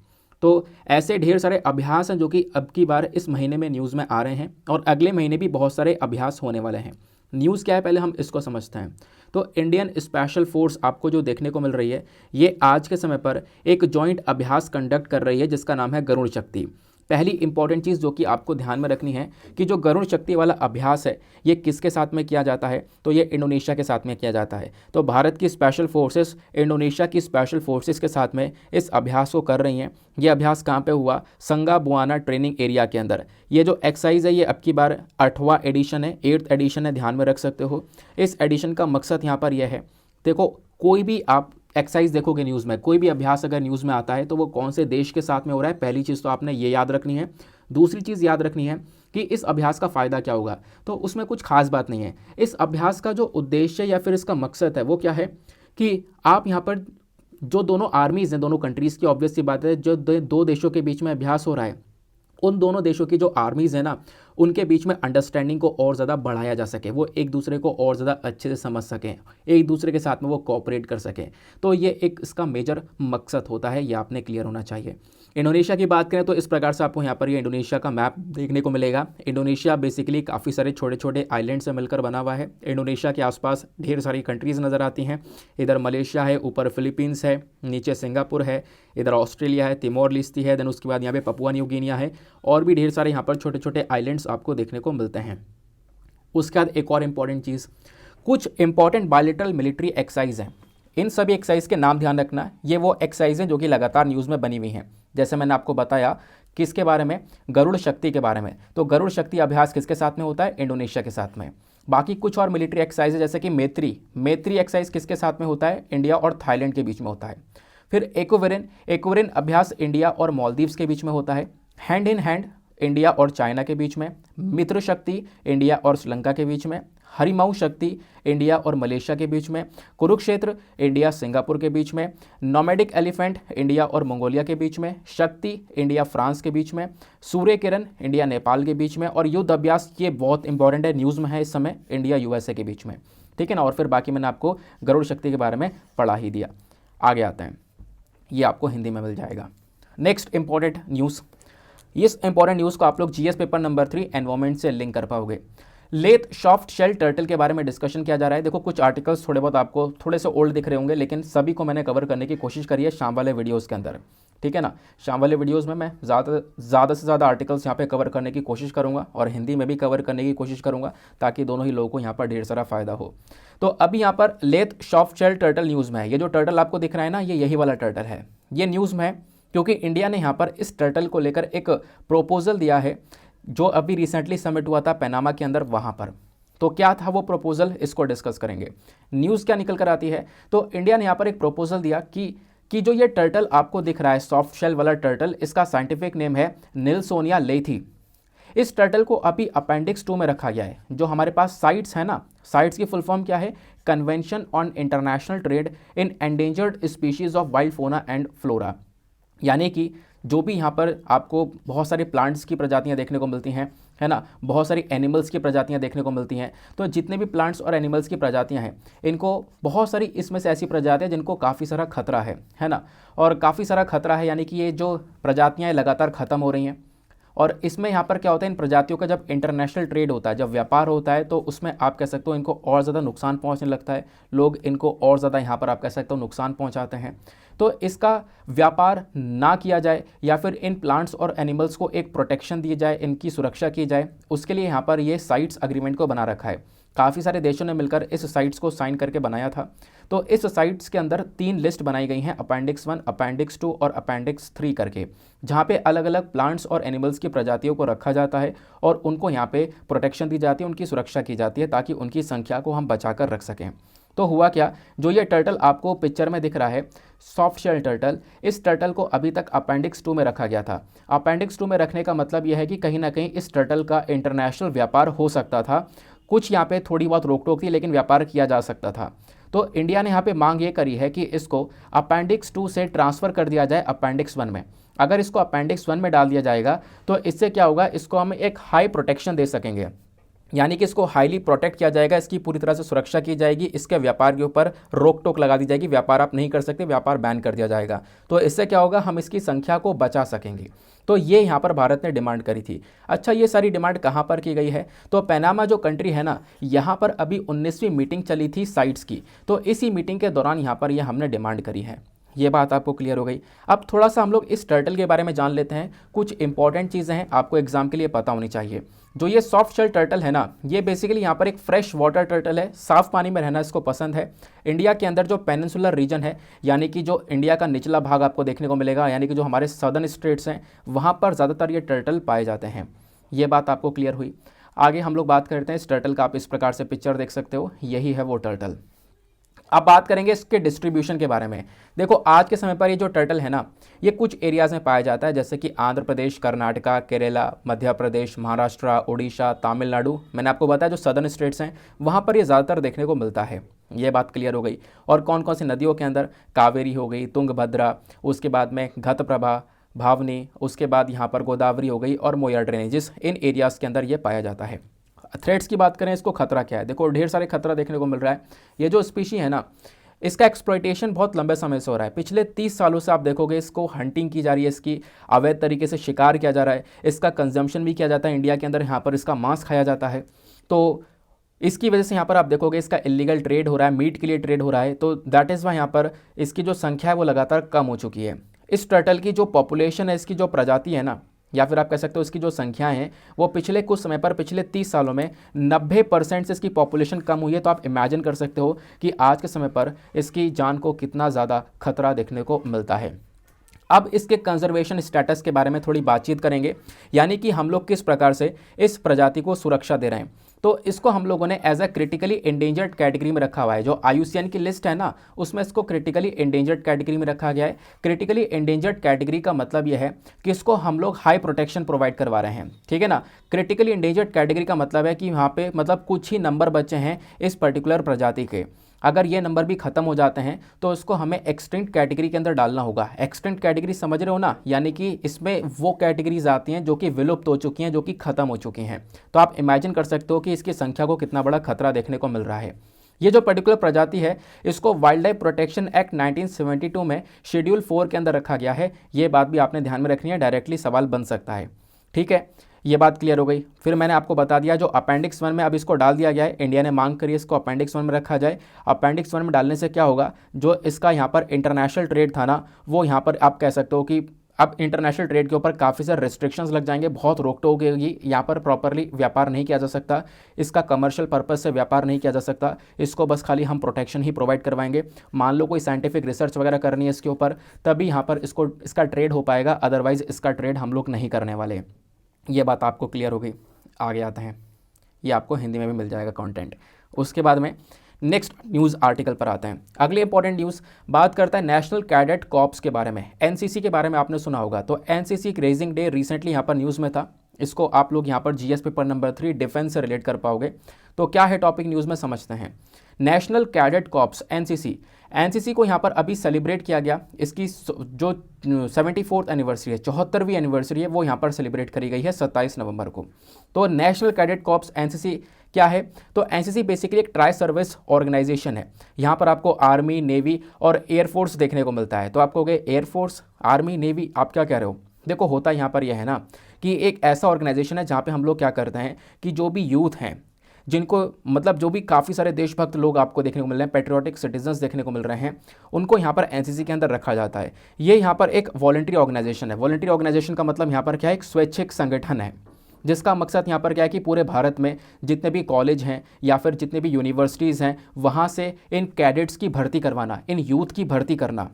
तो ऐसे ढेर सारे अभ्यास हैं जो कि अब की बार इस महीने में न्यूज़ में आ रहे हैं, और अगले महीने भी बहुत सारे अभ्यास होने वाले हैं। न्यूज़ क्या है पहले हम इसको समझते हैं। तो इंडियन स्पेशल फोर्स आपको जो देखने को मिल रही है, ये आज के समय पर एक जॉइंट अभ्यास कंडक्ट कर रही है जिसका नाम है गरुड़ शक्ति। पहली इंपॉर्टेंट चीज़ जो कि आपको ध्यान में रखनी है कि जो गरुड़ शक्ति वाला अभ्यास है ये किसके साथ में किया जाता है, तो ये इंडोनेशिया के साथ में किया जाता है। तो भारत की स्पेशल फोर्सेस इंडोनेशिया की स्पेशल फोर्सेस के साथ में इस अभ्यास को कर रही हैं। ये अभ्यास कहाँ पे हुआ? संगा बुआना ट्रेनिंग एरिया के अंदर। ये जो एक्सरसाइज है ये अब की बार 8वां एडिशन है, 8th एडिशन है, ध्यान में रख सकते हो। इस एडिशन का मकसद यहाँ पर यह है, देखो कोई भी आप एक्सरसाइज देखोगे न्यूज़ में, कोई भी अभ्यास अगर न्यूज़ में आता है तो वो कौन से देश के साथ में हो रहा है, पहली चीज़ तो आपने ये याद रखनी है। दूसरी चीज़ याद रखनी है कि इस अभ्यास का फ़ायदा क्या होगा, तो उसमें कुछ खास बात नहीं है। इस अभ्यास का जो उद्देश्य या फिर इसका मकसद है वो क्या है कि आप यहाँ पर जो दोनों आर्मीज़ हैं, दोनों कंट्रीज़ की, ऑब्वियस सी बात है, जो दो देशों के बीच में अभ्यास हो रहा है, उन दोनों देशों की जो आर्मीज़ है ना, उनके बीच में अंडरस्टैंडिंग को और ज़्यादा बढ़ाया जा सके, वो एक दूसरे को और ज़्यादा अच्छे से समझ सकें, एक दूसरे के साथ में वो कोऑपरेट कर सकें। तो ये एक इसका मेजर मकसद होता है, ये आपने क्लियर होना चाहिए। इंडोनेशिया की बात करें तो इस प्रकार से आपको यहाँ पर ये इंडोनेशिया का मैप देखने को मिलेगा। इंडोनेशिया बेसिकली काफ़ी सारे छोटे छोटे आइलैंड से मिलकर बना हुआ है। इंडोनेशिया के आसपास ढेर सारी कंट्रीज़ नज़र आती हैं। इधर मलेशिया है, ऊपर फिलीपींस है, नीचे सिंगापुर है, इधर ऑस्ट्रेलिया है, तिमोर लिस्ती है, देन उसके बाद यहाँ पे पपुआ न्यू गिनिया है, और भी ढेर सारे यहाँ पर छोटे छोटे आइलैंड्स आपको देखने को मिलते हैं। उसके बाद एक और इम्पॉर्टेंट चीज़, कुछ इंपॉर्टेंट बायलैटरल मिलिट्री एक्सरसाइज हैं। इन सभी एक्सरसाइज के नाम ध्यान रखना, ये वो एक्सरसाइज हैं जो कि लगातार न्यूज़ में बनी हुई हैं। जैसे मैंने आपको बताया किसके बारे में, गरुड़ शक्ति के बारे में। तो गरुड़ शक्ति अभ्यास किसके साथ में होता है, इंडोनेशिया के साथ में। बाकी कुछ और मिलिट्री एक्सरसाइज जैसे कि मैत्री एक्सरसाइज किसके साथ में होता है, इंडिया और थाईलैंड के बीच में होता है। फिर एक्वेरिन अभ्यास इंडिया और मालदीव्स के बीच में होता है। हैंड इन हैंड इंडिया और चाइना के बीच में। मित्र शक्ति इंडिया और श्रीलंका के बीच में। हरिमाऊ शक्ति इंडिया और मलेशिया के बीच में। कुरुक्षेत्र इंडिया सिंगापुर के बीच में। नोमैडिक एलिफेंट इंडिया और मंगोलिया के बीच में। शक्ति इंडिया फ्रांस के बीच में। सूर्य किरण इंडिया नेपाल के बीच में। और युद्ध अभ्यास, ये बहुत इंपॉर्टेंट है, न्यूज़ में है इस समय, इंडिया यूएसए के बीच में। ठीक है ना। और फिर बाकी मैंने आपको गरुड़ शक्ति के बारे में पढ़ा ही दिया। आगे आते हैं, ये आपको हिंदी में मिल जाएगा। नेक्स्ट इंपॉर्टेंट न्यूज़, इस इंपॉर्टेंट न्यूज़ को आप लोग जीएस पेपर नंबर 3 एनवायरमेंट से लिंक कर पाओगे। लेथ सॉफ्ट शेल टर्टल के बारे में डिस्कशन किया जा रहा है। देखो कुछ आर्टिकल्स थोड़े बहुत आपको थोड़े से ओल्ड दिख रहे होंगे, लेकिन सभी को मैंने कवर करने की कोशिश करी है शाम वाले वीडियोज़ के अंदर। ठीक है ना। शाम वाले वीडियोज़ में मैं ज़्यादा से ज़्यादा आर्टिकल्स यहाँ पे कवर करने की कोशिश करूँगा और हिंदी में भी कवर करने की कोशिश करूँगा, ताकि दोनों ही लोगों को यहाँ पर ढेर सारा फ़ायदा हो। तो अभी यहाँ पर Leith soft shell turtle news में है। ये जो टर्टल आपको दिख रहा है ना, ये यही वाला टर्टल है। ये न्यूज़ में है क्योंकि इंडिया ने यहाँ पर इस टर्टल को लेकर एक प्रोपोजल दिया है, जो अभी रिसेंटली समिट हुआ था पनामा के अंदर, वहाँ पर। तो क्या था वो प्रोपोजल, इसको डिस्कस करेंगे। न्यूज़ क्या निकल कर आती है, तो इंडिया ने यहाँ पर एक प्रोपोजल दिया कि जो ये टर्टल आपको दिख रहा है, सॉफ्ट शेल वाला टर्टल, इसका साइंटिफिक नेम है निल्सोनिया लेथी। इस टर्टल को अभी अपेंडिक्स 2 में रखा गया है। जो हमारे पास साइट्स है ना, साइट्स की फुल फॉर्म क्या है, convention on international trade in endangered species of wild फोना एंड फ्लोरा। यानी कि जो भी यहाँ पर आपको बहुत सारे प्लांट्स की प्रजातियाँ देखने को मिलती हैं, है ना, बहुत सारी एनिमल्स की प्रजातियाँ देखने को मिलती हैं। तो जितने भी प्लांट्स और एनिमल्स की प्रजातियाँ हैं, इनको बहुत सारी इसमें से ऐसी प्रजातियाँ जिनको काफ़ी सारा खतरा है ना। और काफ़ी सारा खतरा है, यानी कि ये जो प्रजातियाँ लगातार ख़त्म हो रही हैं। और इसमें यहाँ पर क्या होता है, इन प्रजातियों का जब इंटरनेशनल ट्रेड होता है, जब व्यापार होता है, तो उसमें आप कह सकते हो इनको और ज़्यादा नुकसान पहुँचने लगता है। लोग इनको और ज़्यादा यहाँ पर आप कह सकते हो नुकसान पहुँचाते हैं। तो इसका व्यापार ना किया जाए, या फिर इन प्लांट्स और एनिमल्स को एक प्रोटेक्शन दी जाए, इनकी सुरक्षा की जाए, उसके लिए यहाँ पर ये साइट्स अग्रीमेंट को बना रखा है। काफ़ी सारे देशों ने मिलकर इस साइट्स को साइन करके बनाया था। तो इस साइट्स के अंदर 3 लिस्ट बनाई गई हैं, अपेंडिक्स 1, अपेंडिक्स 2 और अपेंडिक्स 3 करके, जहाँ पे अलग अलग प्लांट्स और एनिमल्स की प्रजातियों को रखा जाता है और उनको यहाँ पे प्रोटेक्शन दी जाती है, उनकी सुरक्षा की जाती है, ताकि उनकी संख्या को हम बचा कर रख सकें। तो हुआ क्या, जो ये टर्टल आपको पिक्चर में दिख रहा है, सॉफ्ट शेल टर्टल, इस टर्टल को अभी तक अपेंडिक्स 2 में रखा गया था। अपेंडिक्स 2 में रखने का मतलब यह है कि कहीं ना कहीं इस टर्टल का इंटरनेशनल व्यापार हो सकता था। कुछ यहाँ पे थोड़ी बहुत रोक टोक थी, लेकिन व्यापार किया जा सकता था। तो इंडिया ने यहाँ पे मांग ये करी है कि इसको अपेंडिक्स 2 से ट्रांसफ़र कर दिया जाए अपेंडिक्स 1 में। अगर इसको अपेंडिक्स 1 में डाल दिया जाएगा तो इससे क्या होगा, इसको हम एक हाई प्रोटेक्शन दे सकेंगे, यानी कि इसको हाईली प्रोटेक्ट किया जाएगा, इसकी पूरी तरह से सुरक्षा की जाएगी, इसके व्यापार के ऊपर रोक टोक लगा दी जाएगी, व्यापार आप नहीं कर सकते, व्यापार बैन कर दिया जाएगा। तो इससे क्या होगा, हम इसकी संख्या को बचा सकेंगे। तो ये यहाँ पर भारत ने डिमांड करी थी। अच्छा, ये सारी डिमांड कहाँ पर की गई है, तो पनामा जो कंट्री है ना, यहाँ पर अभी 19वीं मीटिंग चली थी साइट्स की। तो इसी मीटिंग के दौरान यहाँ पर हमने डिमांड करी है। ये बात आपको क्लियर हो गई। अब थोड़ा सा हम लोग इस टर्टल के बारे में जान लेते हैं। कुछ इंपॉर्टेंट चीज़ें हैं, आपको एग्जाम के लिए पता होनी चाहिए। जो ये सॉफ्ट शेल टर्टल है ना, ये बेसिकली यहाँ पर एक फ्रेश वाटर टर्टल है, साफ पानी में रहना इसको पसंद है। इंडिया के अंदर जो पेनिनसुलर रीजन है, यानी कि जो इंडिया का निचला भाग आपको देखने को मिलेगा, यानी कि जो हमारे सदर्न स्टेट्स हैं, वहाँ पर ज़्यादातर ये टर्टल पाए जाते हैं। ये बात आपको क्लियर हुई। आगे हम लोग बात करते हैं इस टर्टल का। आप इस प्रकार से पिक्चर देख सकते हो, यही है वो टर्टल। अब बात करेंगे इसके डिस्ट्रीब्यूशन के बारे में। देखो आज के समय पर ये जो टर्टल है ना, ये कुछ एरियाज़ में पाया जाता है, जैसे कि आंध्र प्रदेश, कर्नाटका, केरला, मध्य प्रदेश, महाराष्ट्र, उड़ीसा, तमिलनाडु। मैंने आपको बताया जो सदर्न स्टेट्स हैं वहाँ पर ये ज़्यादातर देखने को मिलता है। ये बात क्लियर हो गई। और कौन कौन सी नदियों के अंदर, कावेरी हो गई, तुंगभद्रा, उसके बाद में घतप्रभा, भावनी, उसके बाद यहाँ पर गोदावरी हो गई और मोयर ड्रेनेजेस, इन एरियाज़ के अंदर ये पाया जाता है। थ्रेट्स की बात करें, इसको खतरा क्या है, देखो ढेर सारे खतरा देखने को मिल रहा है। ये जो स्पीशी है ना, इसका एक्सप्लॉयटेशन बहुत लंबे समय से हो रहा है। पिछले 30 सालों से आप देखोगे इसको हंटिंग की जा रही है, इसकी अवैध तरीके से शिकार किया जा रहा है, इसका कंजम्पशन भी किया जाता है इंडिया के अंदर, यहाँ पर इसका मांस खाया जाता है। तो इसकी वजह से यहाँ पर आप देखोगे इसका इलीगल ट्रेड हो रहा है, मीट के लिए ट्रेड हो रहा है। तो दैट इज़ वाई यहाँ पर इसकी जो संख्या है वो लगातार कम हो चुकी है। इस टर्टल की जो पॉपुलेशन है, इसकी जो प्रजाति है ना, या फिर आप कह सकते हो इसकी जो संख्याएं हैं, वो पिछले कुछ समय पर, पिछले 30 सालों में 90% से इसकी पॉपुलेशन कम हुई है। तो आप इमेजिन कर सकते हो कि आज के समय पर इसकी जान को कितना ज़्यादा खतरा देखने को मिलता है। अब इसके कंजर्वेशन स्टेटस के बारे में थोड़ी बातचीत करेंगे, यानी कि हम लोग किस प्रकार से इस प्रजाति को सुरक्षा दे रहे हैं। तो इसको हम लोगों ने as a critically endangered category में रखा हुआ है। जो IUCN की लिस्ट है ना, उसमें इसको क्रिटिकली इंडेंजर्ड कैटेगरी में रखा गया है। क्रिटिकली इंडेंजर्ड कैटेगरी का मतलब यह है कि इसको हम लोग हाई प्रोटेक्शन प्रोवाइड करवा रहे हैं, ठीक है ना। क्रिटिकली इंडेंजर्ड कैटेगरी का मतलब है कि यहाँ पे मतलब कुछ ही नंबर बचे हैं इस पर्टिकुलर प्रजाति के। अगर ये नंबर भी खत्म हो जाते हैं तो इसको हमें एक्सटिंक्ट कैटेगरी के अंदर डालना होगा। एक्सटिंक्ट कैटेगरी समझ रहे हो ना, यानी कि इसमें वो कैटेगरीज आती हैं जो कि विलुप्त हो चुकी हैं, जो कि खत्म हो चुकी हैं। तो आप इमेजिन कर सकते हो कि इसकी संख्या को कितना बड़ा खतरा देखने को मिल रहा है। ये जो पर्टिकुलर प्रजाति है, इसको वाइल्ड लाइफ प्रोटेक्शन एक्ट 1972 में शेड्यूल 4 के अंदर रखा गया है। ये बात भी आपने ध्यान में रखनी है, डायरेक्टली सवाल बन सकता है, ठीक है। ये बात क्लियर हो गई। फिर मैंने आपको बता दिया जो अपेंडिक्स 1 में अब इसको डाल दिया गया है, इंडिया ने मांग करी इसको अपेंडिक्स 1 में रखा जाए। अपेंडिक्स 1 में डालने से क्या होगा, जो इसका यहाँ पर इंटरनेशनल ट्रेड था ना, वो यहाँ पर आप कह सकते हो कि अब इंटरनेशनल ट्रेड के ऊपर काफ़ी सारे रेस्ट्रिक्शंस लग जाएंगे, बहुत रोक टोक होगी। यहाँ पर प्रॉपरली व्यापार नहीं किया जा सकता, इसका कमर्शियल पर्पज से व्यापार नहीं किया जा सकता, इसको बस खाली हम प्रोटेक्शन ही प्रोवाइड करवाएंगे। मान लो कोई साइंटिफिक रिसर्च वगैरह करनी है इसके ऊपर, तभी यहाँ पर इसका ट्रेड हो पाएगा, अदरवाइज इसका ट्रेड हम लोग नहीं करने वाले। ये बात आपको क्लियर हो गई। आगे आते हैं, ये आपको हिंदी में भी मिल जाएगा कंटेंट। उसके बाद में नेक्स्ट न्यूज़ आर्टिकल पर आते हैं। अगले इंपॉर्टेंट न्यूज़ बात करता है नेशनल कैडेट कॉर्प्स के बारे में। NCC के बारे में आपने सुना होगा। तो NCC क्रेजिंग डे रिसेंटली यहाँ पर न्यूज़ में था, इसको आप लोग यहाँ पर GS पेपर नंबर 3 डिफेंस से रिलेट कर पाओगे। तो क्या है टॉपिक, न्यूज़ में समझते हैं। नेशनल कैडेट कॉर्प्स NCC को यहाँ पर अभी सेलिब्रेट किया गया। इसकी जो 74th एनिवर्सरी है, 74वीं एनिवर्सरी है, वो यहाँ पर सेलिब्रेट करी गई है 27 नवंबर को। तो नेशनल कैडेट कॉर्प्स NCC क्या है, तो NCC बेसिकली एक ट्राई सर्विस ऑर्गेनाइजेशन है। यहाँ पर आपको आर्मी, नेवी और एयरफोर्स देखने को मिलता है। तो आप कहोगे एयरफोर्स, आर्मी, नेवी, आप क्या कह रहे हो। देखो होता यहाँ पर यह है ना कि एक ऐसा ऑर्गेनाइजेशन है जहाँ पे हम लोग क्या करते हैं कि जो भी यूथ हैं, जिनको मतलब जो भी काफ़ी सारे देशभक्त लोग आपको देखने को मिल रहे हैं, पेट्रियोटिक सिटीजन्स देखने को मिल रहे हैं, उनको यहाँ पर NCC के अंदर रखा जाता है। ये यहाँ पर एक वॉलंटरी ऑर्गेनाइजेशन है। वॉलंटरी ऑर्गेनाइजेशन का मतलब यहाँ पर क्या है, एक स्वैच्छिक संगठन है, जिसका मकसद यहाँ पर क्या है कि पूरे भारत में जितने भी कॉलेज हैं या फिर जितने भी यूनिवर्सिटीज़ हैं, वहाँ से इन कैडेट्स की भर्ती करवाना, इन यूथ की भर्ती करना,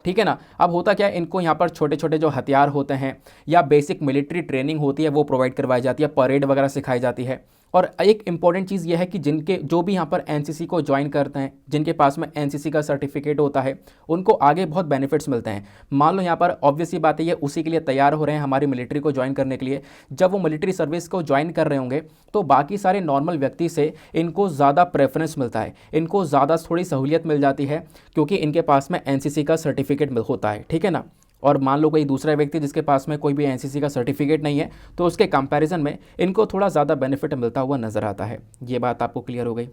ठीक है ना। अब होता क्या है, इनको यहाँ पर छोटे छोटे जो हथियार होते हैं या बेसिक मिलिट्री ट्रेनिंग होती है वो प्रोवाइड करवाई जाती है, परेड वगैरह सिखाई जाती है। और एक इंपॉर्टेंट चीज़ यह है कि जिनके जो भी यहाँ पर NCC को ज्वाइन करते हैं, जिनके पास में NCC का सर्टिफिकेट होता है, उनको आगे बहुत बेनिफिट्स मिलते हैं। मान लो यहाँ पर ऑब्वियस ही बात है, ये उसी के लिए तैयार हो रहे हैं हमारी मिलिट्री को ज्वाइन करने के लिए। जब वो मिलिट्री सर्विस को ज्वाइन कर रहे होंगे तो बाकी सारे नॉर्मल व्यक्ति से इनको ज़्यादा प्रेफरेंस मिलता है, इनको ज़्यादा थोड़ी सहूलियत मिल जाती है, क्योंकि इनके पास में NCC का सर्टिफिकेट होता है, ठीक है ना। और मान लो कोई दूसरा व्यक्ति जिसके पास में कोई भी NCC का सर्टिफिकेट नहीं है, तो उसके कंपैरिजन में इनको थोड़ा ज़्यादा बेनिफिट मिलता हुआ नज़र आता है। ये बात आपको क्लियर हो गई।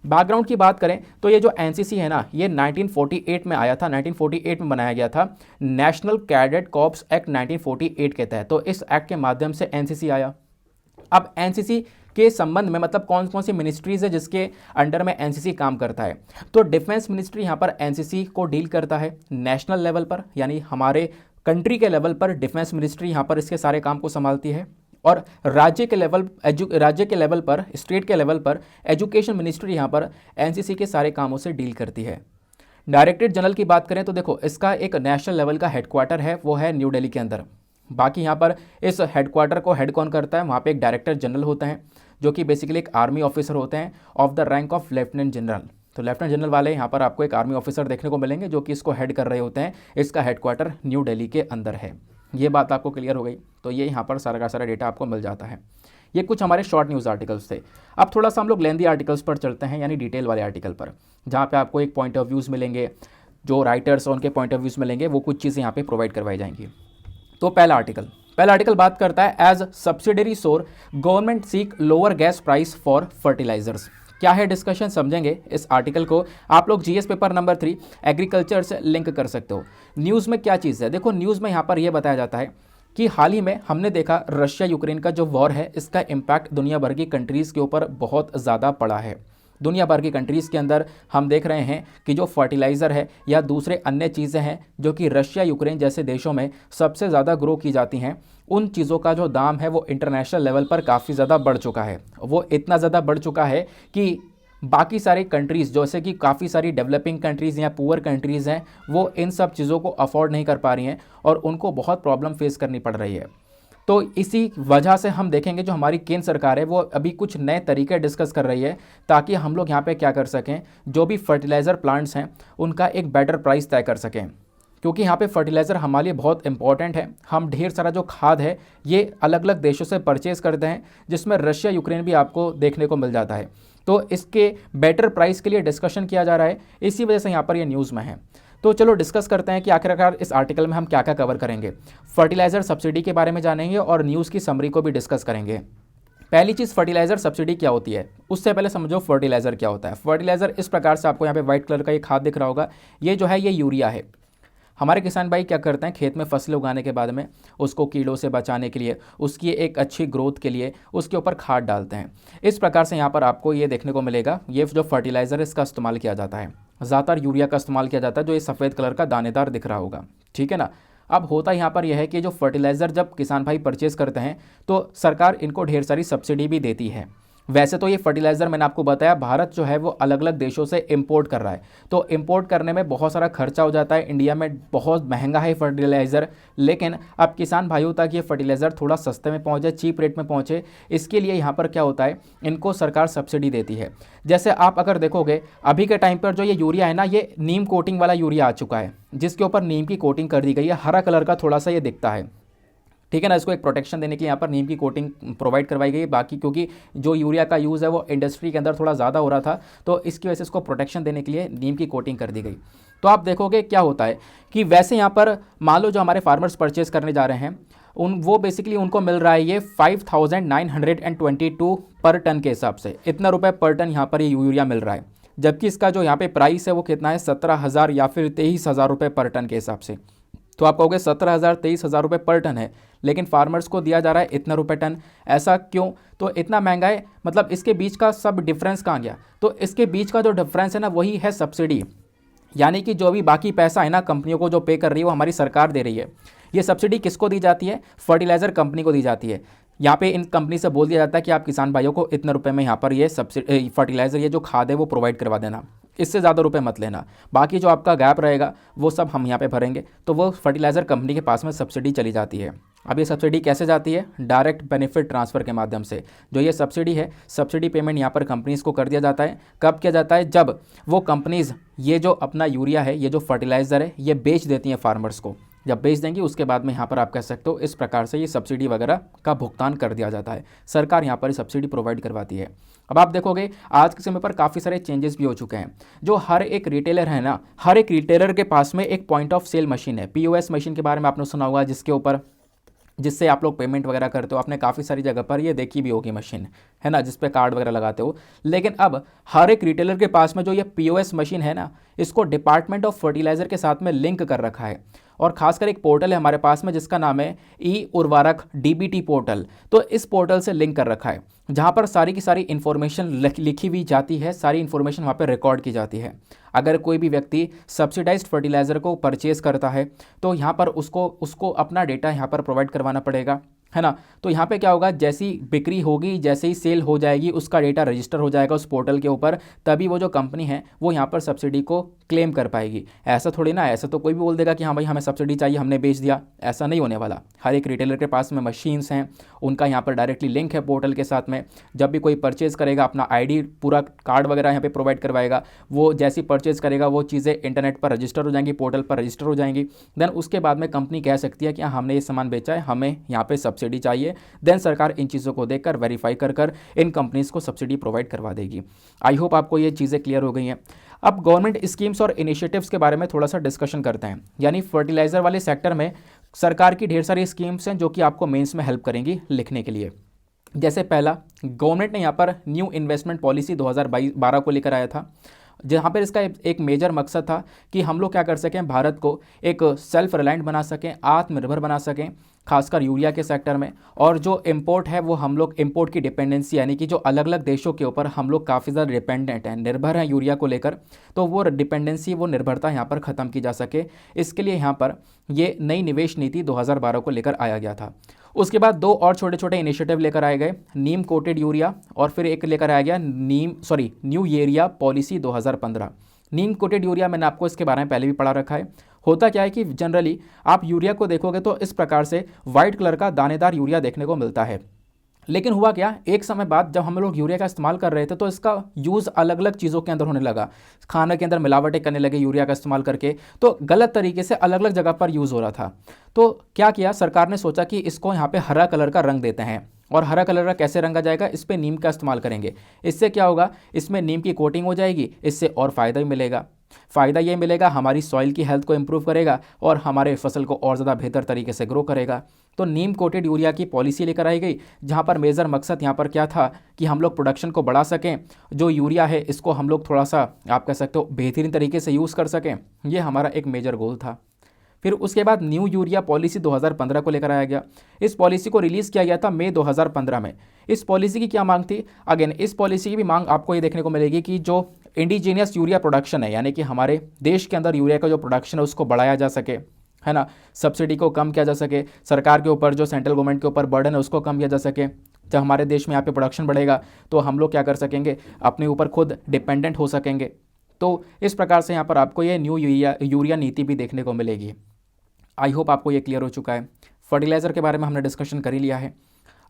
बैकग्राउंड की बात करें तो ये जो NCC है ना, ये 1948 में आया था, 1948 में बनाया गया था। नेशनल कैडेट कॉर्प्स एक्ट 1948 के तहत, तो इस एक्ट के माध्यम से NCC आया। अब NCC के संबंध में मतलब कौन कौन सी मिनिस्ट्रीज़ है जिसके अंडर में NCC काम करता है, तो डिफेंस मिनिस्ट्री यहाँ पर NCC को डील करता है नेशनल लेवल पर, यानी हमारे कंट्री के लेवल पर डिफेंस मिनिस्ट्री यहाँ पर इसके सारे काम को संभालती है। और राज्य के लेवल पर, स्टेट के लेवल पर एजुकेशन मिनिस्ट्री यहाँ पर NCC के सारे कामों से डील करती है। डायरेक्टरेट जनरल की बात करें तो देखो इसका एक नेशनल लेवल का हेडक्वार्टर है, वो है न्यू दिल्ली के अंदर। बाकी यहाँ पर इस हेडक्वार्टर को हेड कौन करता है, वहाँ पे एक डायरेक्टर जनरल होते हैं, जो कि बेसिकली एक आर्मी ऑफिसर होते हैं of the rank of lieutenant general. तो लेफ्टिनेंट जनरल वाले यहाँ पर आपको एक आर्मी ऑफिसर देखने को मिलेंगे जो कि इसको हेड कर रहे होते हैं। इसका हेडक्वार्टर न्यू दिल्ली के अंदर है। ये बात आपको क्लियर हो गई। तो ये यहाँ पर सारा का सारा डेटा आपको मिल जाता है। ये कुछ हमारे शॉर्ट न्यूज़ आर्टिकल्स थे। अब थोड़ा सा हम लोग लेंदी आर्टिकल्स पर चलते हैं, यानी डिटेल वाले आर्टिकल पर, जहाँ पे आपको एक पॉइंट ऑफ व्यूज़ मिलेंगे, जो राइटर्स और उनके पॉइंट ऑफ व्यूज़ मिलेंगे, वो कुछ चीज़ें यहाँ पे प्रोवाइड करवाई जाएंगी। तो पहला आर्टिकल बात करता है as subsidiary soar government seek lower gas price for fertilisers. क्या है डिस्कशन, समझेंगे इस आर्टिकल को। आप लोग जीएस पेपर नंबर 3 एग्रीकल्चर से लिंक कर सकते हो। न्यूज़ में क्या चीज़ है, देखो न्यूज़ में यहाँ पर यह बताया जाता है कि हाल ही में हमने देखा रशिया यूक्रेन का जो वॉर है, इसका इम्पैक्ट दुनिया भर की कंट्रीज़ के ऊपर बहुत ज़्यादा पड़ा है। दुनिया भर की कंट्रीज़ के अंदर हम देख रहे हैं कि जो फर्टिलाइज़र है या दूसरे अन्य चीज़ें हैं जो कि रशिया यूक्रेन जैसे देशों में सबसे ज़्यादा ग्रो की जाती हैं, उन चीज़ों का जो दाम है वो इंटरनेशनल लेवल पर काफ़ी ज़्यादा बढ़ चुका है। वो इतना ज़्यादा बढ़ चुका है कि बाकी सारी कंट्रीज़, जैसे कि काफ़ी सारी डेवलपिंग कंट्रीज़ या पुअर कंट्रीज़ हैं, वो इन सब चीज़ों को अफोर्ड नहीं कर पा रही हैं और उनको बहुत प्रॉब्लम फेस करनी पड़ रही है। तो इसी वजह से हम देखेंगे जो हमारी केंद्र सरकार है वो अभी कुछ नए तरीके डिस्कस कर रही है ताकि हम लोग यहाँ पे क्या कर सकें, जो भी फर्टिलाइज़र प्लांट्स हैं उनका एक बेटर प्राइस तय कर सकें। क्योंकि यहाँ पे फर्टिलाइज़र हमारे लिए बहुत इंपॉर्टेंट है। हम ढेर सारा जो खाद है ये अलग अलग देशों से परचेज़ करते हैं, जिसमें रशिया यूक्रेन भी आपको देखने को मिल जाता है। तो इसके बेटर प्राइस के लिए डिस्कशन किया जा रहा है, इसी वजह से यहाँ पर ये न्यूज़ में है। तो चलो डिस्कस करते हैं कि आखिरकार इस आर्टिकल में हम क्या क्या कवर करेंगे। फर्टिलाइज़र सब्सिडी के बारे में जानेंगे और न्यूज़ की समरी को भी डिस्कस करेंगे। पहली चीज़, फर्टिलाइज़र सब्सिडी क्या होती है, उससे पहले समझो फर्टिलाइज़र क्या होता है। फर्टिलाइज़र इस प्रकार से आपको यहाँ पे व्हाइट कलर का ये खाद दिख रहा होगा, ये जो है ये यूरिया है। हमारे किसान भाई क्या करते हैं, खेत में फसल उगाने के बाद में उसको कीड़ों से बचाने के लिए, उसकी एक अच्छी ग्रोथ के लिए उसके ऊपर खाद डालते हैं। इस प्रकार से यहाँ पर आपको ये देखने को मिलेगा, ये जो फर्टिलाइज़र है इसका इस्तेमाल किया जाता है। ज़्यादातर यूरिया का इस्तेमाल किया जाता है, जो ये सफ़ेद कलर का दानेदार दिख रहा होगा, ठीक है ना। अब होता यहाँ पर यह है कि जो फर्टिलाइज़र जब किसान भाई परचेज़ करते हैं तो सरकार इनको ढेर सारी सब्सिडी भी देती है। वैसे तो ये फर्टिलाइज़र मैंने आपको बताया भारत जो है वो अलग अलग देशों से इंपोर्ट कर रहा है, तो इंपोर्ट करने में बहुत सारा खर्चा हो जाता है। इंडिया में बहुत महंगा है फर्टिलाइज़र, लेकिन अब किसान भाइयों तक ये फर्टिलाइज़र थोड़ा सस्ते में पहुँचे, चीप रेट में पहुँचे, इसके लिए यहाँ पर क्या होता है, इनको सरकार सब्सिडी देती है। जैसे आप अगर देखोगे अभी के टाइम पर जो ये यूरिया है ना, ये नीम कोटिंग वाला यूरिया आ चुका है, जिसके ऊपर नीम की कोटिंग कर दी गई है। हरा कलर का थोड़ा सा ये दिखता है, ठीक है ना। इसको एक प्रोटेक्शन देने के लिए यहाँ पर नीम की कोटिंग प्रोवाइड करवाई गई है। बाकी क्योंकि जो यूरिया का यूज़ है वो इंडस्ट्री के अंदर थोड़ा ज़्यादा हो रहा था, तो इसकी वजह से इसको प्रोटेक्शन देने के लिए नीम की कोटिंग कर दी गई। तो आप देखोगे क्या होता है कि वैसे यहाँ पर मान लो जो हमारे फार्मर्स परचेज़ करने जा रहे हैं वो बेसिकली उनको मिल रहा है ये 5922 पर टन के हिसाब से, इतना रुपये पर टन यहाँ पर ये यूरिया मिल रहा है। जबकि इसका जो यहाँ पे प्राइस है वो कितना है, 17,000 या फिर 23,000 रुपये पर टन के हिसाब से। तो आप कहोगे 17,000 23,000 रुपये पर टन है, लेकिन फार्मर्स को दिया जा रहा है इतना रुपये टन, ऐसा क्यों? तो इतना महंगा है, मतलब इसके बीच का सब डिफरेंस कहाँ गया? तो इसके बीच का जो डिफरेंस है ना, वही है सब्सिडी। यानी कि जो भी बाकी पैसा है ना कंपनियों को जो पे कर रही है वो हमारी सरकार दे रही है। ये सब्सिडी किसको दी जाती है? फर्टिलाइज़र कंपनी को दी जाती है। यहाँ पे इन कंपनी से बोल दिया जाता है कि आप किसान भाइयों को इतने रुपए में यहाँ पर ये सब्सिडी फर्टिलाइज़र, ये जो खाद है वो प्रोवाइड करवा देना, इससे ज़्यादा रुपए मत लेना, बाकी जो आपका गैप रहेगा वो सब हम यहाँ पे भरेंगे। तो वो फर्टिलाइज़र कंपनी के पास में सब्सिडी चली जाती है। अब ये सब्सिडी कैसे जाती है? डायरेक्ट बेनिफिट ट्रांसफ़र के माध्यम से। जो ये सब्सिडी है, सब्सिडी पेमेंट यहाँ पर कंपनीज़ को कर दिया जाता है। कब किया जाता है? जब वो कंपनीज़ ये जो अपना यूरिया है, ये जो फर्टिलाइज़र है, ये बेच देती हैं फार्मर्स को। जब बेच देंगी उसके बाद में यहाँ पर आप कह सकते हो इस प्रकार से ये सब्सिडी वगैरह का भुगतान कर दिया जाता है। सरकार यहाँ पर सब्सिडी प्रोवाइड करवाती है। अब आप देखोगे आज के समय पर काफ़ी सारे चेंजेस भी हो चुके हैं। जो हर एक रिटेलर है ना, हर एक रिटेलर के पास में एक पॉइंट ऑफ सेल मशीन है। पीओएस मशीन के बारे में आपने सुना होगा, जिससे आप लोग पेमेंट वगैरह करते हो। आपने काफ़ी सारी जगह पर ये देखी भी होगी मशीन, है ना, जिस पे कार्ड वगैरह लगाते हो। लेकिन अब हर एक रिटेलर के पास में जो ये पीओएस मशीन है ना, इसको डिपार्टमेंट ऑफ फर्टिलाइज़र के साथ में लिंक कर रखा है। और खासकर एक पोर्टल है हमारे पास में जिसका नाम है ई उर्वरक डीबीटी पोर्टल। तो इस पोर्टल से लिंक कर रखा है, जहाँ पर सारी की सारी इन्फॉर्मेशन लिखी हुई जाती है, सारी इन्फॉर्मेशन वहाँ पर रिकॉर्ड की जाती है। अगर कोई भी व्यक्ति सब्सिडाइज्ड फर्टिलाइज़र को परचेज़ करता है तो यहाँ पर उसको अपना डेटा यहाँ पर प्रोवाइड करवाना पड़ेगा। है ना। तो यहाँ पे क्या होगा, जैसी बिक्री होगी, जैसे ही सेल हो जाएगी, उसका डेटा रजिस्टर हो जाएगा उस पोर्टल के ऊपर, तभी वो जो कंपनी है वो यहाँ पर सब्सिडी को क्लेम कर पाएगी। ऐसा थोड़ी ना, ऐसा तो कोई भी बोल देगा कि हाँ भाई हमें सब्सिडी चाहिए, हमने बेच दिया, ऐसा नहीं होने वाला। हर एक रिटेलर के पास में मशीन्स हैं, उनका यहाँ पर डायरेक्टली लिंक है पोर्टल के साथ में। जब भी कोई परचेज़ करेगा, अपना आईडी पूरा कार्ड वगैरह यहाँ पे प्रोवाइड करवाएगा, वो जैसी परचेज़ करेगा वो चीज़ें इंटरनेट पर रजिस्टर हो जाएंगी, पोर्टल पर रजिस्टर हो जाएंगी। देन उसके बाद में कंपनी कह सकती है कि हाँ हमने ये सामान बेचा है, हमें यहाँ पे सब्सिडी चाहिए। देन सरकार इन चीज़ों को देखकर वेरीफाई कर इन कंपनीज़ को सब्सिडी प्रोवाइड करवा देगी। आई होप आपको ये चीज़ें क्लियर हो गई हैं। अब गवर्नमेंट स्कीम्स और इनिशिएटिव्स के बारे में थोड़ा सा डिस्कशन करते हैं। यानी फर्टिलाइज़र वाले सेक्टर में सरकार की ढेर सारी स्कीम्स हैं जो कि आपको मेंस में हेल्प करेंगी लिखने के लिए। जैसे पहला, गवर्नमेंट ने यहाँ पर न्यू इन्वेस्टमेंट पॉलिसी 2012 को लेकर आया था, जहाँ पर इसका एक मेजर मकसद था कि हम लोग क्या कर सकें, भारत को एक सेल्फ रिलायंट बना सकें, आत्मनिर्भर बना सकें, खासकर यूरिया के सेक्टर में। और जो इम्पोर्ट है वो हम लोग इम्पोर्ट की डिपेंडेंसी, यानी कि जो अलग अलग देशों के ऊपर हम लोग काफ़ी ज़्यादा डिपेंडेंट हैं, निर्भर हैं यूरिया को लेकर, तो वो डिपेंडेंसी, वो निर्भरता यहाँ पर ख़त्म की जा सके। इसके लिए यहाँ पर ये नई निवेश नीति 2012 को लेकर आया गया था। उसके बाद दो और छोटे छोटे इनिशिएटिव लेकर आए गए, नीम कोटेड यूरिया, और फिर एक लेकर आया गया न्यू यूरिया पॉलिसी 2015। नीम कोटेड यूरिया मैंने आपको इसके बारे में पहले भी पढ़ा रखा है। होता क्या है कि जनरली आप यूरिया को देखोगे तो इस प्रकार से वाइट कलर का दानेदार यूरिया देखने को मिलता है। लेकिन हुआ क्या, एक समय बाद जब हम लोग यूरिया का इस्तेमाल कर रहे थे तो इसका यूज़ अलग अलग चीज़ों के अंदर होने लगा, खाने के अंदर मिलावटें करने लगे यूरिया का इस्तेमाल करके, तो गलत तरीके से अलग अलग जगह पर यूज़ हो रहा था। तो क्या किया, सरकार ने सोचा कि इसको यहाँ पे हरा कलर का रंग देते हैं। और हरा कलर का कैसे रंगा जाएगा, इस पर नीम का इस्तेमाल करेंगे। इससे क्या होगा, इसमें नीम की कोटिंग हो जाएगी, इससे और फ़ायदा ही मिलेगा। फ़ायदा ये मिलेगा, हमारी सॉइल की हेल्थ को इम्प्रूव करेगा और हमारे फसल को और ज़्यादा बेहतर तरीके से ग्रो करेगा। तो नीम कोटेड यूरिया की पॉलिसी लेकर आई गई, जहाँ पर मेजर मकसद यहाँ पर क्या था कि हम लोग प्रोडक्शन को बढ़ा सकें, जो यूरिया है इसको हम लोग थोड़ा सा आप कह सकते हो बेहतरीन तरीके से यूज़ कर सकें। ये हमारा एक मेजर गोल था। फिर उसके बाद न्यू यूरिया पॉलिसी 2015 को लेकर आया गया। इस पॉलिसी को रिलीज़ किया गया था मई 2015 में। इस पॉलिसी की क्या मांग थी, अगेन इस पॉलिसी की भी मांग आपको ये देखने को मिलेगी कि जो इंडिजीनियस यूरिया प्रोडक्शन है, यानी कि हमारे देश के अंदर यूरिया का जो प्रोडक्शन है उसको बढ़ाया जा सके, है ना, सब्सिडी को कम किया जा सके, सरकार के ऊपर जो सेंट्रल गवर्नमेंट के ऊपर बर्डन है उसको कम किया जा सके। जब हमारे देश में यहाँ पे प्रोडक्शन बढ़ेगा तो हम लोग क्या कर सकेंगे, अपने ऊपर खुद डिपेंडेंट हो सकेंगे। तो इस प्रकार से यहाँ पर आपको ये न्यू यूरिया नीति भी देखने को मिलेगी। आई होप आपको ये क्लियर हो चुका है। फर्टिलाइज़र के बारे में हमने डिस्कशन कर ही लिया है।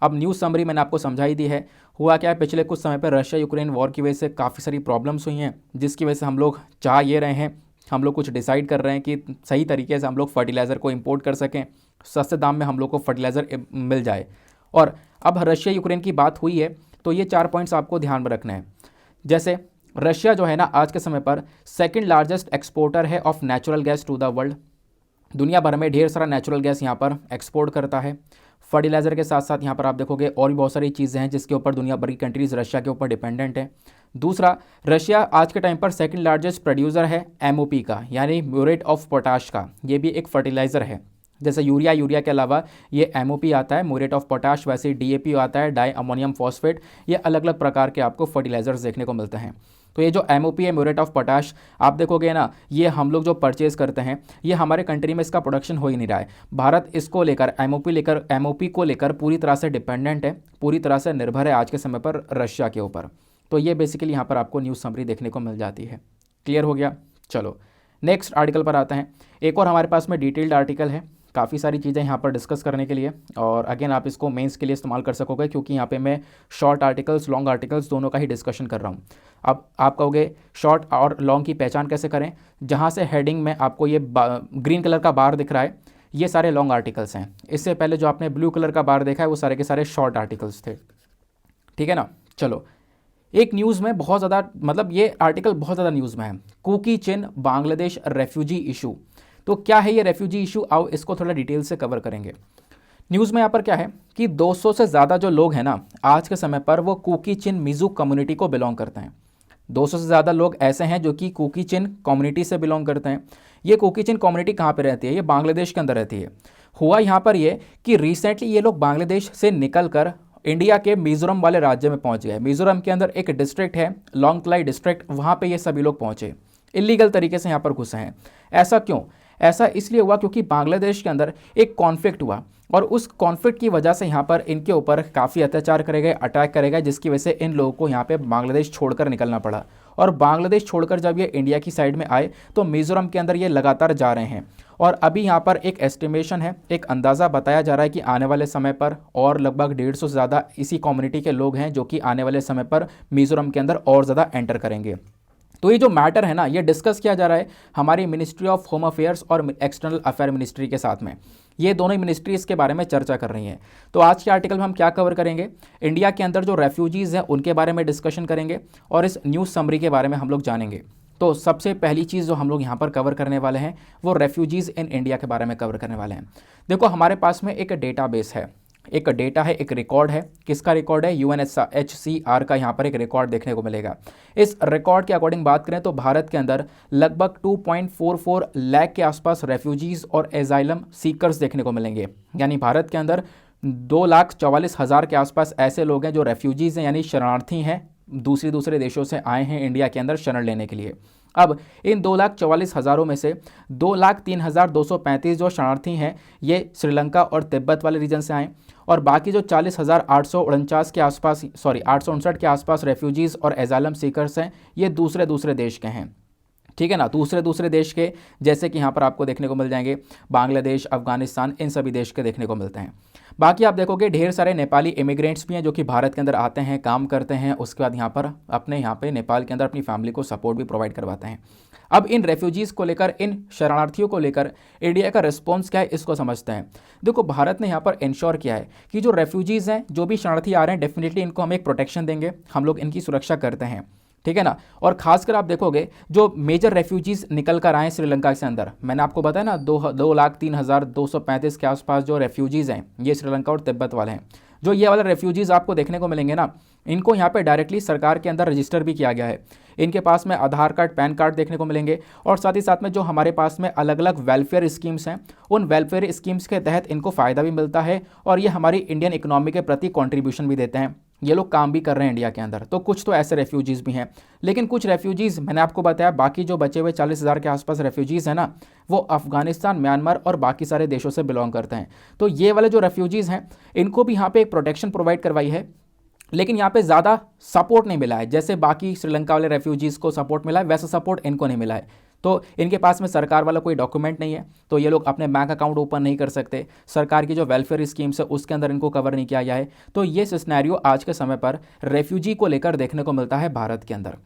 अब न्यूज़ समरी मैंने आपको समझाई दी है। हुआ क्या है, पिछले कुछ समय पर रशिया यूक्रेन वॉर की वजह से काफ़ी सारी प्रॉब्लम्स हुई हैं, जिसकी वजह से हम लोग चाह ये रहे हैं, हम लोग कुछ डिसाइड कर रहे हैं कि सही तरीके से हम लोग फर्टिलाइज़र को इंपोर्ट कर सकें, सस्ते दाम में हम लोग को फर्टिलाइज़र मिल जाए। और अब रशिया यूक्रेन की बात हुई है तो ये 4 पॉइंट्स आपको ध्यान में रखना है। जैसे रशिया जो है ना आज के समय पर सेकेंड लार्जेस्ट एक्सपोर्टर है of natural gas to the world. दुनिया भर में ढेर सारा नेचुरल गैस यहाँ पर एक्सपोर्ट करता है। फर्टिलाइज़र के साथ साथ यहाँ पर आप देखोगे और भी बहुत सारी चीज़ें हैं जिसके ऊपर दुनिया भर की कंट्रीज़ रशिया के ऊपर डिपेंडेंट है। दूसरा, रशिया आज के टाइम पर सेकंड लार्जेस्ट प्रोड्यूसर है एमओपी का, यानी म्यूरेट ऑफ पोटाश का। ये भी एक फर्टिलाइज़र है। जैसे यूरिया के अलावा ये एमओपी आता है, म्यूरेट ऑफ पोटाश, वैसे डीएपी आता है, डाई अमोनियम फॉस्फेट। ये अलग अलग प्रकार के आपको फर्टिलाइज़र्स देखने को मिलते हैं। तो ये जो एमओपी है, म्यूरेट ऑफ पोटाश, आप देखोगे ना, ये हम लोग जो परचेज़ करते हैं, ये हमारे कंट्री में इसका प्रोडक्शन हो ही नहीं रहा है। भारत इसको लेकर एमओपी को लेकर पूरी तरह से डिपेंडेंट है, पूरी तरह से निर्भर है आज के समय पर रशिया के ऊपर। तो ये बेसिकली यहाँ पर आपको न्यूज़ समरी देखने को मिल जाती है। क्लियर हो गया। चलो नेक्स्ट आर्टिकल पर आते हैं। एक और हमारे पास में डिटेल्ड आर्टिकल है, काफ़ी सारी चीज़ें यहाँ पर डिस्कस करने के लिए, और अगेन आप इसको मेंस के लिए इस्तेमाल कर सकोगे, क्योंकि यहाँ पे मैं शॉर्ट आर्टिकल्स, लॉन्ग आर्टिकल्स दोनों का ही डिस्कशन कर रहा हूँ। अब आप कहोगे शॉर्ट और लॉन्ग की पहचान कैसे करें। जहाँ से हेडिंग में आपको ये ग्रीन कलर का बार दिख रहा है, ये सारे लॉन्ग आर्टिकल्स हैं। इससे पहले जो आपने ब्लू कलर का बार देखा है वो सारे के सारे शॉर्ट आर्टिकल्स थे। ठीक है ना। चलो, एक न्यूज़ में बहुत ज़्यादा, मतलब ये आर्टिकल बहुत ज़्यादा न्यूज़ में है, कुकी चिन बांग्लादेश रेफ्यूजी इशू। तो क्या है ये रेफ्यूजी इशू, आओ इसको थोड़ा डिटेल से कवर करेंगे। न्यूज़ में यहाँ पर क्या है कि 200 से ज़्यादा जो लोग हैं ना आज के समय पर, वो कुकी चिन मिज़ू कम्युनिटी को बिलोंग करते हैं। 200 से ज़्यादा लोग ऐसे हैं जो कि कुकी चिन कम्युनिटी से बिलोंग करते हैं। ये कुकी चिन कम्युनिटी कहाँ पे रहती है, ये बांग्लादेश के अंदर रहती है। हुआ यहाँ पर ये कि रिसेंटली ये लोग बांग्लादेश से निकल कर इंडिया के मिज़ोरम वाले राज्य में पहुँच गए। मिज़ोरम के अंदर एक डिस्ट्रिक्ट है लॉन्गतलाई डिस्ट्रिक्ट, वहाँ पर ये सभी लोग पहुँचे, इलीगल तरीके से यहाँ पर घुसे हैं। ऐसा क्यों? ऐसा इसलिए हुआ क्योंकि बांग्लादेश के अंदर एक कॉन्फ्लिक्ट हुआ, और उस कॉन्फ्लिक्ट की वजह से यहाँ पर इनके ऊपर काफ़ी अत्याचार करे गए, अटैक करे गए, जिसकी वजह से इन लोगों को यहाँ पे बांग्लादेश छोड़कर निकलना पड़ा। और बांग्लादेश छोड़कर जब ये इंडिया की साइड में आए तो मिज़ोरम के अंदर ये लगातार जा रहे हैं। और अभी यहाँ पर एक एस्टिमेशन है, एक अंदाज़ा बताया जा रहा है कि आने वाले समय पर और लगभग 150 से ज़्यादा इसी कम्युनिटी के लोग हैं जो कि आने वाले समय पर मिज़ोरम के अंदर और ज़्यादा एंटर करेंगे। तो ये जो मैटर है ना, ये डिस्कस किया जा रहा है हमारी मिनिस्ट्री ऑफ होम अफेयर्स और एक्सटर्नल अफेयर मिनिस्ट्री के साथ में। ये दोनों ही मिनिस्ट्री इसके बारे में चर्चा कर रही हैं। तो आज के आर्टिकल में हम क्या कवर करेंगे, इंडिया के अंदर जो रेफ्यूजीज़ हैं उनके बारे में डिस्कशन करेंगे और इस न्यूज़ समरी के बारे में हम लोग जानेंगे। तो सबसे पहली चीज़ जो हम लोग यहाँ पर कवर करने वाले हैं वो रेफ्यूजीज़ इन इंडिया के बारे में कवर करने वाले हैं। देखो, हमारे पास में एक डेटाबेस है, एक डेटा है, एक रिकॉर्ड है। किसका रिकॉर्ड है? UNHCR का यहाँ पर एक रिकॉर्ड देखने को मिलेगा। इस रिकॉर्ड के अकॉर्डिंग बात करें तो भारत के अंदर लगभग 2.44 लाख के आसपास रेफ्यूजीज़ और एजाइलम सीकर्स देखने को मिलेंगे। यानी भारत के अंदर 2,44,000 के आसपास ऐसे लोग हैं जो रेफ्यूजीज़ हैं, यानी शरणार्थी हैं, दूसरे देशों से आए हैं इंडिया के अंदर शरण लेने के लिए। अब इन 2,44,000 में से 2,03,235 जो शरणार्थी हैं ये श्रीलंका और तिब्बत वाले रीजन से आए, और बाकी जो 40,849 के आसपास 859 के आसपास रेफ्यूजीज़ और एजाइलम सीकर्स हैं ये दूसरे देश के हैं। ठीक है ना, दूसरे देश के, जैसे कि यहाँ पर आपको देखने को मिल जाएंगे बांग्लादेश, अफगानिस्तान, इन सभी देश के देखने को मिलते हैं। बाकी आप देखोगे ढेर सारे नेपाली इमिग्रेंट्स भी हैं जो कि भारत के अंदर आते हैं, काम करते हैं, उसके बाद यहाँ पर अपने यहाँ पे नेपाल के अंदर अपनी फैमिली को सपोर्ट भी प्रोवाइड करवाते हैं। अब इन रेफ्यूजीज़ को लेकर, इन शरणार्थियों को लेकर इंडिया का रिस्पॉन्स क्या है, इसको समझते हैं। देखो, भारत ने यहाँ पर इंश्योर किया है कि जो रेफ्यूजीज़ हैं, जो भी शरणार्थी आ रहे हैं, डेफिनेटली इनको हम एक प्रोटेक्शन देंगे, हम लोग इनकी सुरक्षा करते हैं। ठीक है ना। और खासकर आप देखोगे जो मेजर रेफ्यूजीज़ निकल कर आए श्रीलंका के अंदर, मैंने आपको बताया ना 2,03,235 के आसपास जो रेफ्यूजीज़ हैं ये श्रीलंका और तिब्बत वाले हैं। जो ये वाले रेफ्यूजीज़ आपको देखने को मिलेंगे ना, इनको यहाँ पे डायरेक्टली सरकार के अंदर रजिस्टर भी किया गया है। इनके पास में आधार कार्ड, पैन कार्ड देखने को मिलेंगे, और साथ ही साथ में जो हमारे पास में अलग अलग वेलफेयर स्कीम्स हैं, उन वेलफेयर स्कीम्स के तहत इनको फ़ायदा भी मिलता है, और ये हमारी इंडियन इकोनॉमी के प्रति कॉन्ट्रीब्यूशन भी देते हैं। ये लोग काम भी कर रहे हैं इंडिया के अंदर। तो कुछ तो ऐसे रेफ्यूजीज़ भी हैं, लेकिन कुछ रेफ्यूजीज़ मैंने आपको बताया, बाकी जो बचे हुए 40,000 के आसपास रेफ्यूजीज़ हैं ना, वो अफगानिस्तान, म्यांमार और बाकी सारे देशों से बिलोंग करते हैं। तो ये वाले जो रेफ्यूजीज़ हैं इनको भी यहाँ पे एक प्रोटेक्शन प्रोवाइड करवाई है, लेकिन यहाँ पे ज़्यादा सपोर्ट नहीं मिला है। जैसे बाकी श्रीलंका वाले रेफ्यूजीज़ को सपोर्ट मिला है, वैसा सपोर्ट इनको नहीं मिला है। तो इनके पास में सरकार वाला कोई डॉक्यूमेंट नहीं है, तो ये लोग अपने बैंक अकाउंट ओपन नहीं कर सकते, सरकार की जो वेलफेयर स्कीम्स है उसके अंदर इनको कवर नहीं किया गया है। तो ये सिनेरियो आज के समय पर रेफ्यूजी को लेकर देखने को मिलता है भारत के अंदर।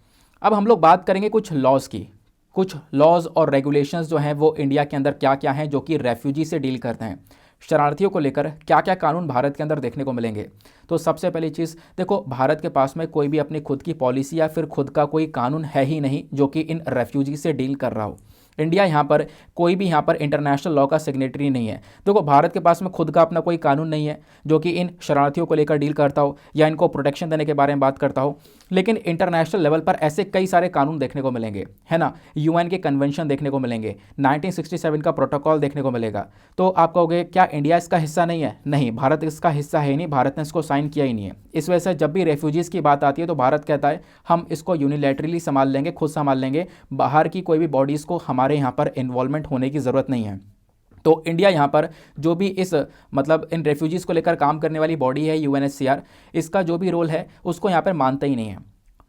अब हम लोग बात करेंगे कुछ लॉज की, कुछ लॉज और रेगुलेशंस जो हैं वो इंडिया के अंदर क्या क्या हैं जो कि रेफ्यूजी से डील करते हैं। शरणार्थियों को लेकर क्या क्या कानून भारत के अंदर देखने को मिलेंगे। तो सबसे पहली चीज़ देखो, भारत के पास में कोई भी अपनी खुद की पॉलिसी या फिर खुद का कोई कानून है ही नहीं जो कि इन रेफ्यूजी से डील कर रहा हो। इंडिया यहाँ पर कोई भी यहाँ पर इंटरनेशनल लॉ का सिग्नेटरी नहीं है। देखो, भारत के पास में खुद का अपना कोई कानून नहीं है जो कि इन शरणार्थियों को लेकर डील करता हो या इनको प्रोटेक्शन देने के बारे में बात करता हो, लेकिन इंटरनेशनल लेवल पर ऐसे कई सारे कानून देखने को मिलेंगे, है ना। UN के कन्वेंशन देखने को मिलेंगे, 1967 का प्रोटोकॉल देखने को मिलेगा। तो आप कहोगे क्या इंडिया इसका हिस्सा नहीं है? नहीं, भारत इसका हिस्सा है ही नहीं, भारत ने इसको साइन किया ही नहीं है। इस वजह से जब भी रेफ्यूजीज़ की बात आती है तो भारत कहता है हम इसको यूनिलैटरली संभाल लेंगे, खुद संभाल लेंगे, बाहर की कोई भी बॉडीज़ को हमारे यहाँ पर इन्वॉल्वमेंट होने की ज़रूरत नहीं है। तो इंडिया यहाँ पर जो भी इस मतलब इन रेफ्यूजीज़ को लेकर काम करने वाली बॉडी है UNHCR, इसका जो भी रोल है उसको यहाँ पर मानता ही नहीं है।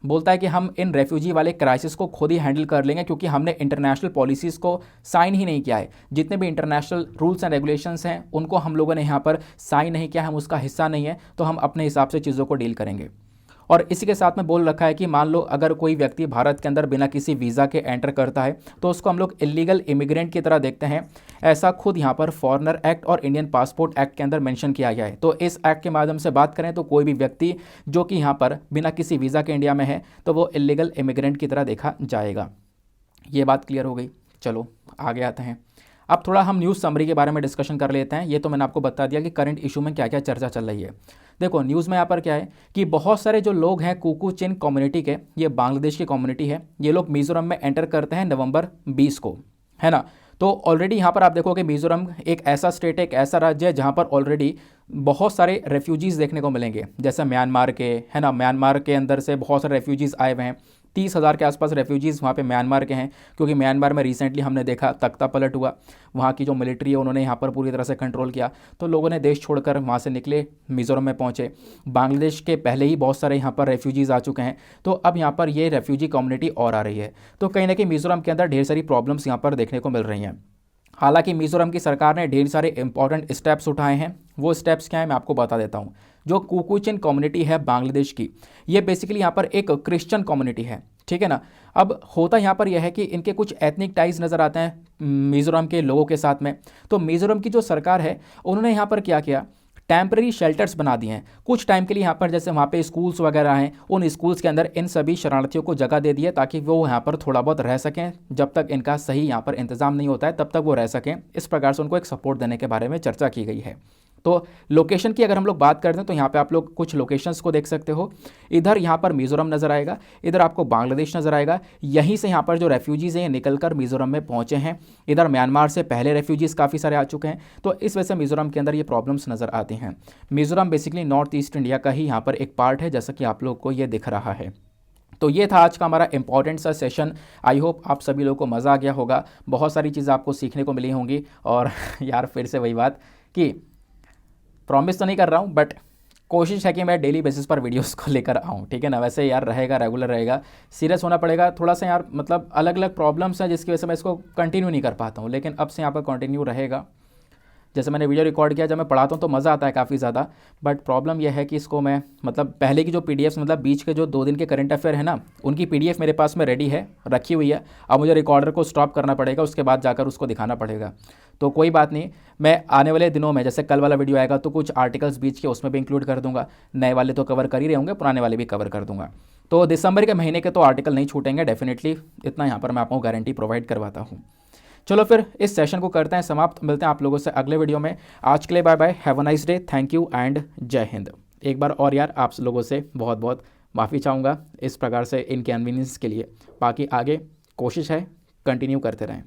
बोलता है कि हम इन रेफ्यूजी वाले क्राइसिस को खुद ही हैंडल कर लेंगे क्योंकि हमने इंटरनेशनल पॉलिसीज़ को साइन ही नहीं किया है। जितने भी इंटरनेशनल रूल्स एंड रेगुलेशंस हैं उनको हम लोगों ने यहाँ पर साइन नहीं किया, हम उसका हिस्सा नहीं है, तो हम अपने हिसाब से चीज़ों को डील करेंगे। और इसी के साथ में बोल रखा है कि मान लो अगर कोई व्यक्ति भारत के अंदर बिना किसी वीज़ा के एंटर करता है तो उसको हम लोग इलीगल इमिग्रेंट की तरह देखते हैं। ऐसा खुद यहाँ पर फॉरेनर एक्ट और इंडियन पासपोर्ट एक्ट के अंदर मेंशन किया गया है। तो इस एक्ट के माध्यम से बात करें तो कोई भी व्यक्ति जो कि यहाँ पर बिना किसी वीज़ा के इंडिया में है तो वो इलीगल इमिग्रेंट की तरह देखा जाएगा। ये बात क्लियर हो गई। चलो आगे आते हैं। अब थोड़ा हम न्यूज़ समरी के बारे में डिस्कशन कर लेते हैं। ये तो मैंने आपको बता दिया कि करंट इशू में क्या क्या चर्चा चल रही है। देखो, न्यूज़ में यहाँ पर क्या है कि बहुत सारे जो लोग हैं कुकी-चिन कम्युनिटी के, ये बांग्लादेश की कम्युनिटी है, ये लोग मिज़ोरम में एंटर करते हैं नवंबर 20 को, है ना। तो ऑलरेडी यहाँ पर आप देखोगे मिज़ोरम एक ऐसा स्टेट है, एक ऐसा राज्य है जहाँ पर ऑलरेडी बहुत सारे रेफ्यूजीज़ देखने को मिलेंगे, जैसे म्यांमार के, है ना, म्यांमार के अंदर से बहुत सारे रेफ्यूजीज़ आए हुए हैं। 30,000 के आसपास रेफ्यूजीज़ वहाँ पे म्यांमार के हैं, क्योंकि म्यांमार में रिसेंटली हमने देखा तख्ता पलट हुआ, वहाँ की जो मिलिट्री है उन्होंने यहाँ पर पूरी तरह से कंट्रोल किया, तो लोगों ने देश छोड़कर वहाँ से निकले, मिज़ोरम में पहुँचे। बांग्लादेश के पहले ही बहुत सारे यहाँ पर रेफ्यूजीज़ आ चुके हैं, तो अब यहाँ पर ये रेफ्यूजी कम्युनिटी और आ रही है। तो कहीं ना कहीं मिज़ोरम के अंदर ढेर सारी प्रॉब्लम्स यहाँ पर देखने को मिल रही हैं। हालांकि मिज़ोरम की सरकार ने ढेर सारे इंपॉर्टेंट स्टेप्स उठाए हैं। वो स्टेप्स क्या है मैं आपको बता देता हूँ। जो कुकुचिन कम्युनिटी है बांग्लादेश की, ये बेसिकली यहाँ पर एक क्रिश्चियन कम्युनिटी है, ठीक है ना। अब होता यहाँ पर यह है कि इनके कुछ एथनिक टाइज नज़र आते हैं मिज़ोरम के लोगों के साथ में। तो मिज़ोरम की जो सरकार है उन्होंने यहाँ पर क्या किया, टेम्प्रेरी शेल्टर्स बना दिए हैं कुछ टाइम के लिए। यहाँ पर जैसे वहाँ पे स्कूल्स वगैरह हैं, उन स्कूल्स के अंदर इन सभी शरणार्थियों को जगह दे दी है ताकि वो यहाँ पर थोड़ा बहुत रह सकें, जब तक इनका सही यहाँ पर इंतज़ाम नहीं होता है तब तक वो रह सकें। इस प्रकार से उनको एक सपोर्ट देने के बारे में चर्चा की गई है। तो लोकेशन की अगर हम लोग बात करते हैं तो यहाँ पे आप लोग कुछ लोकेशंस को देख सकते हो। इधर यहाँ पर मिज़ोरम नज़र आएगा, इधर आपको बांग्लादेश नज़र आएगा। यहीं से यहाँ पर जो रेफ्यूजीज़ हैं निकलकर मिज़ोरम में पहुँचे हैं। इधर म्यांमार से पहले रेफ्यूजीज़ काफ़ी सारे आ चुके हैं, तो इस वजह से मिज़ोरम के अंदर ये प्रॉब्लम्स नज़र आती हैं। Mizoram basically north east India का ही यहाँ पर एक पार्ट है, जैसा कि आप लोग को ये दिख रहा है। तो ये था आज का हमारा इंपॉर्टेंट सा सेशन। आई होप आप सभी लोगों को मज़ा आ गया होगा, बहुत सारी चीज़ें आपको सीखने को मिली होंगी। और यार फिर से वही बात कि प्रॉमिस तो नहीं कर रहा हूँ, बट कोशिश है कि मैं डेली बेसिस पर वीडियोस को लेकर आऊँ, ठीक है ना। वैसे यार रहेगा, रेगुलर रहेगा, सीरियस होना पड़ेगा थोड़ा सा यार, मतलब अलग अलग प्रॉब्लम्स हैं जिसकी वजह से मैं इसको कंटिन्यू नहीं कर पाता हूँ, लेकिन अब से यहाँ पर कंटिन्यू रहेगा। जैसे मैंने वीडियो रिकॉर्ड किया, जब मैं पढ़ाता हूँ तो मज़ा आता है काफ़ी ज़्यादा, बट प्रॉब्लम यह है कि इसको मैं मतलब पहले की जो पीडीएफ्स मतलब बीच के जो 2 दिन के करंट अफेयर है ना, उनकी पीडीएफ मेरे पास में रेडी है, रखी हुई है। अब मुझे रिकॉर्डर को स्टॉप करना पड़ेगा, उसके बाद जाकर उसको दिखाना पड़ेगा। तो कोई बात नहीं, मैं आने वाले दिनों में जैसे कल वाला वीडियो आएगा तो कुछ आर्टिकल्स बीच के उसमें भी इंक्लूड कर दूंगा। नए वाले तो कवर कर ही रहे होंगे, पुराने वाले भी कवर कर दूंगा। तो दिसंबर के महीने के तो आर्टिकल नहीं छूटेंगे डेफिनेटली, इतना यहाँ पर मैं आपको गारंटी प्रोवाइड करवाता हूँ। चलो फिर इस सेशन को करते हैं समाप्त, मिलते हैं आप लोगों से अगले वीडियो में। आज के लिए bye bye, have a nice day, thank you and जय हिंद। एक बार और यार आप लोगों से बहुत बहुत माफ़ी चाहूँगा इस प्रकार से इनकन्वीनियंस के लिए। बाकी आगे कोशिश है कंटिन्यू करते रहें।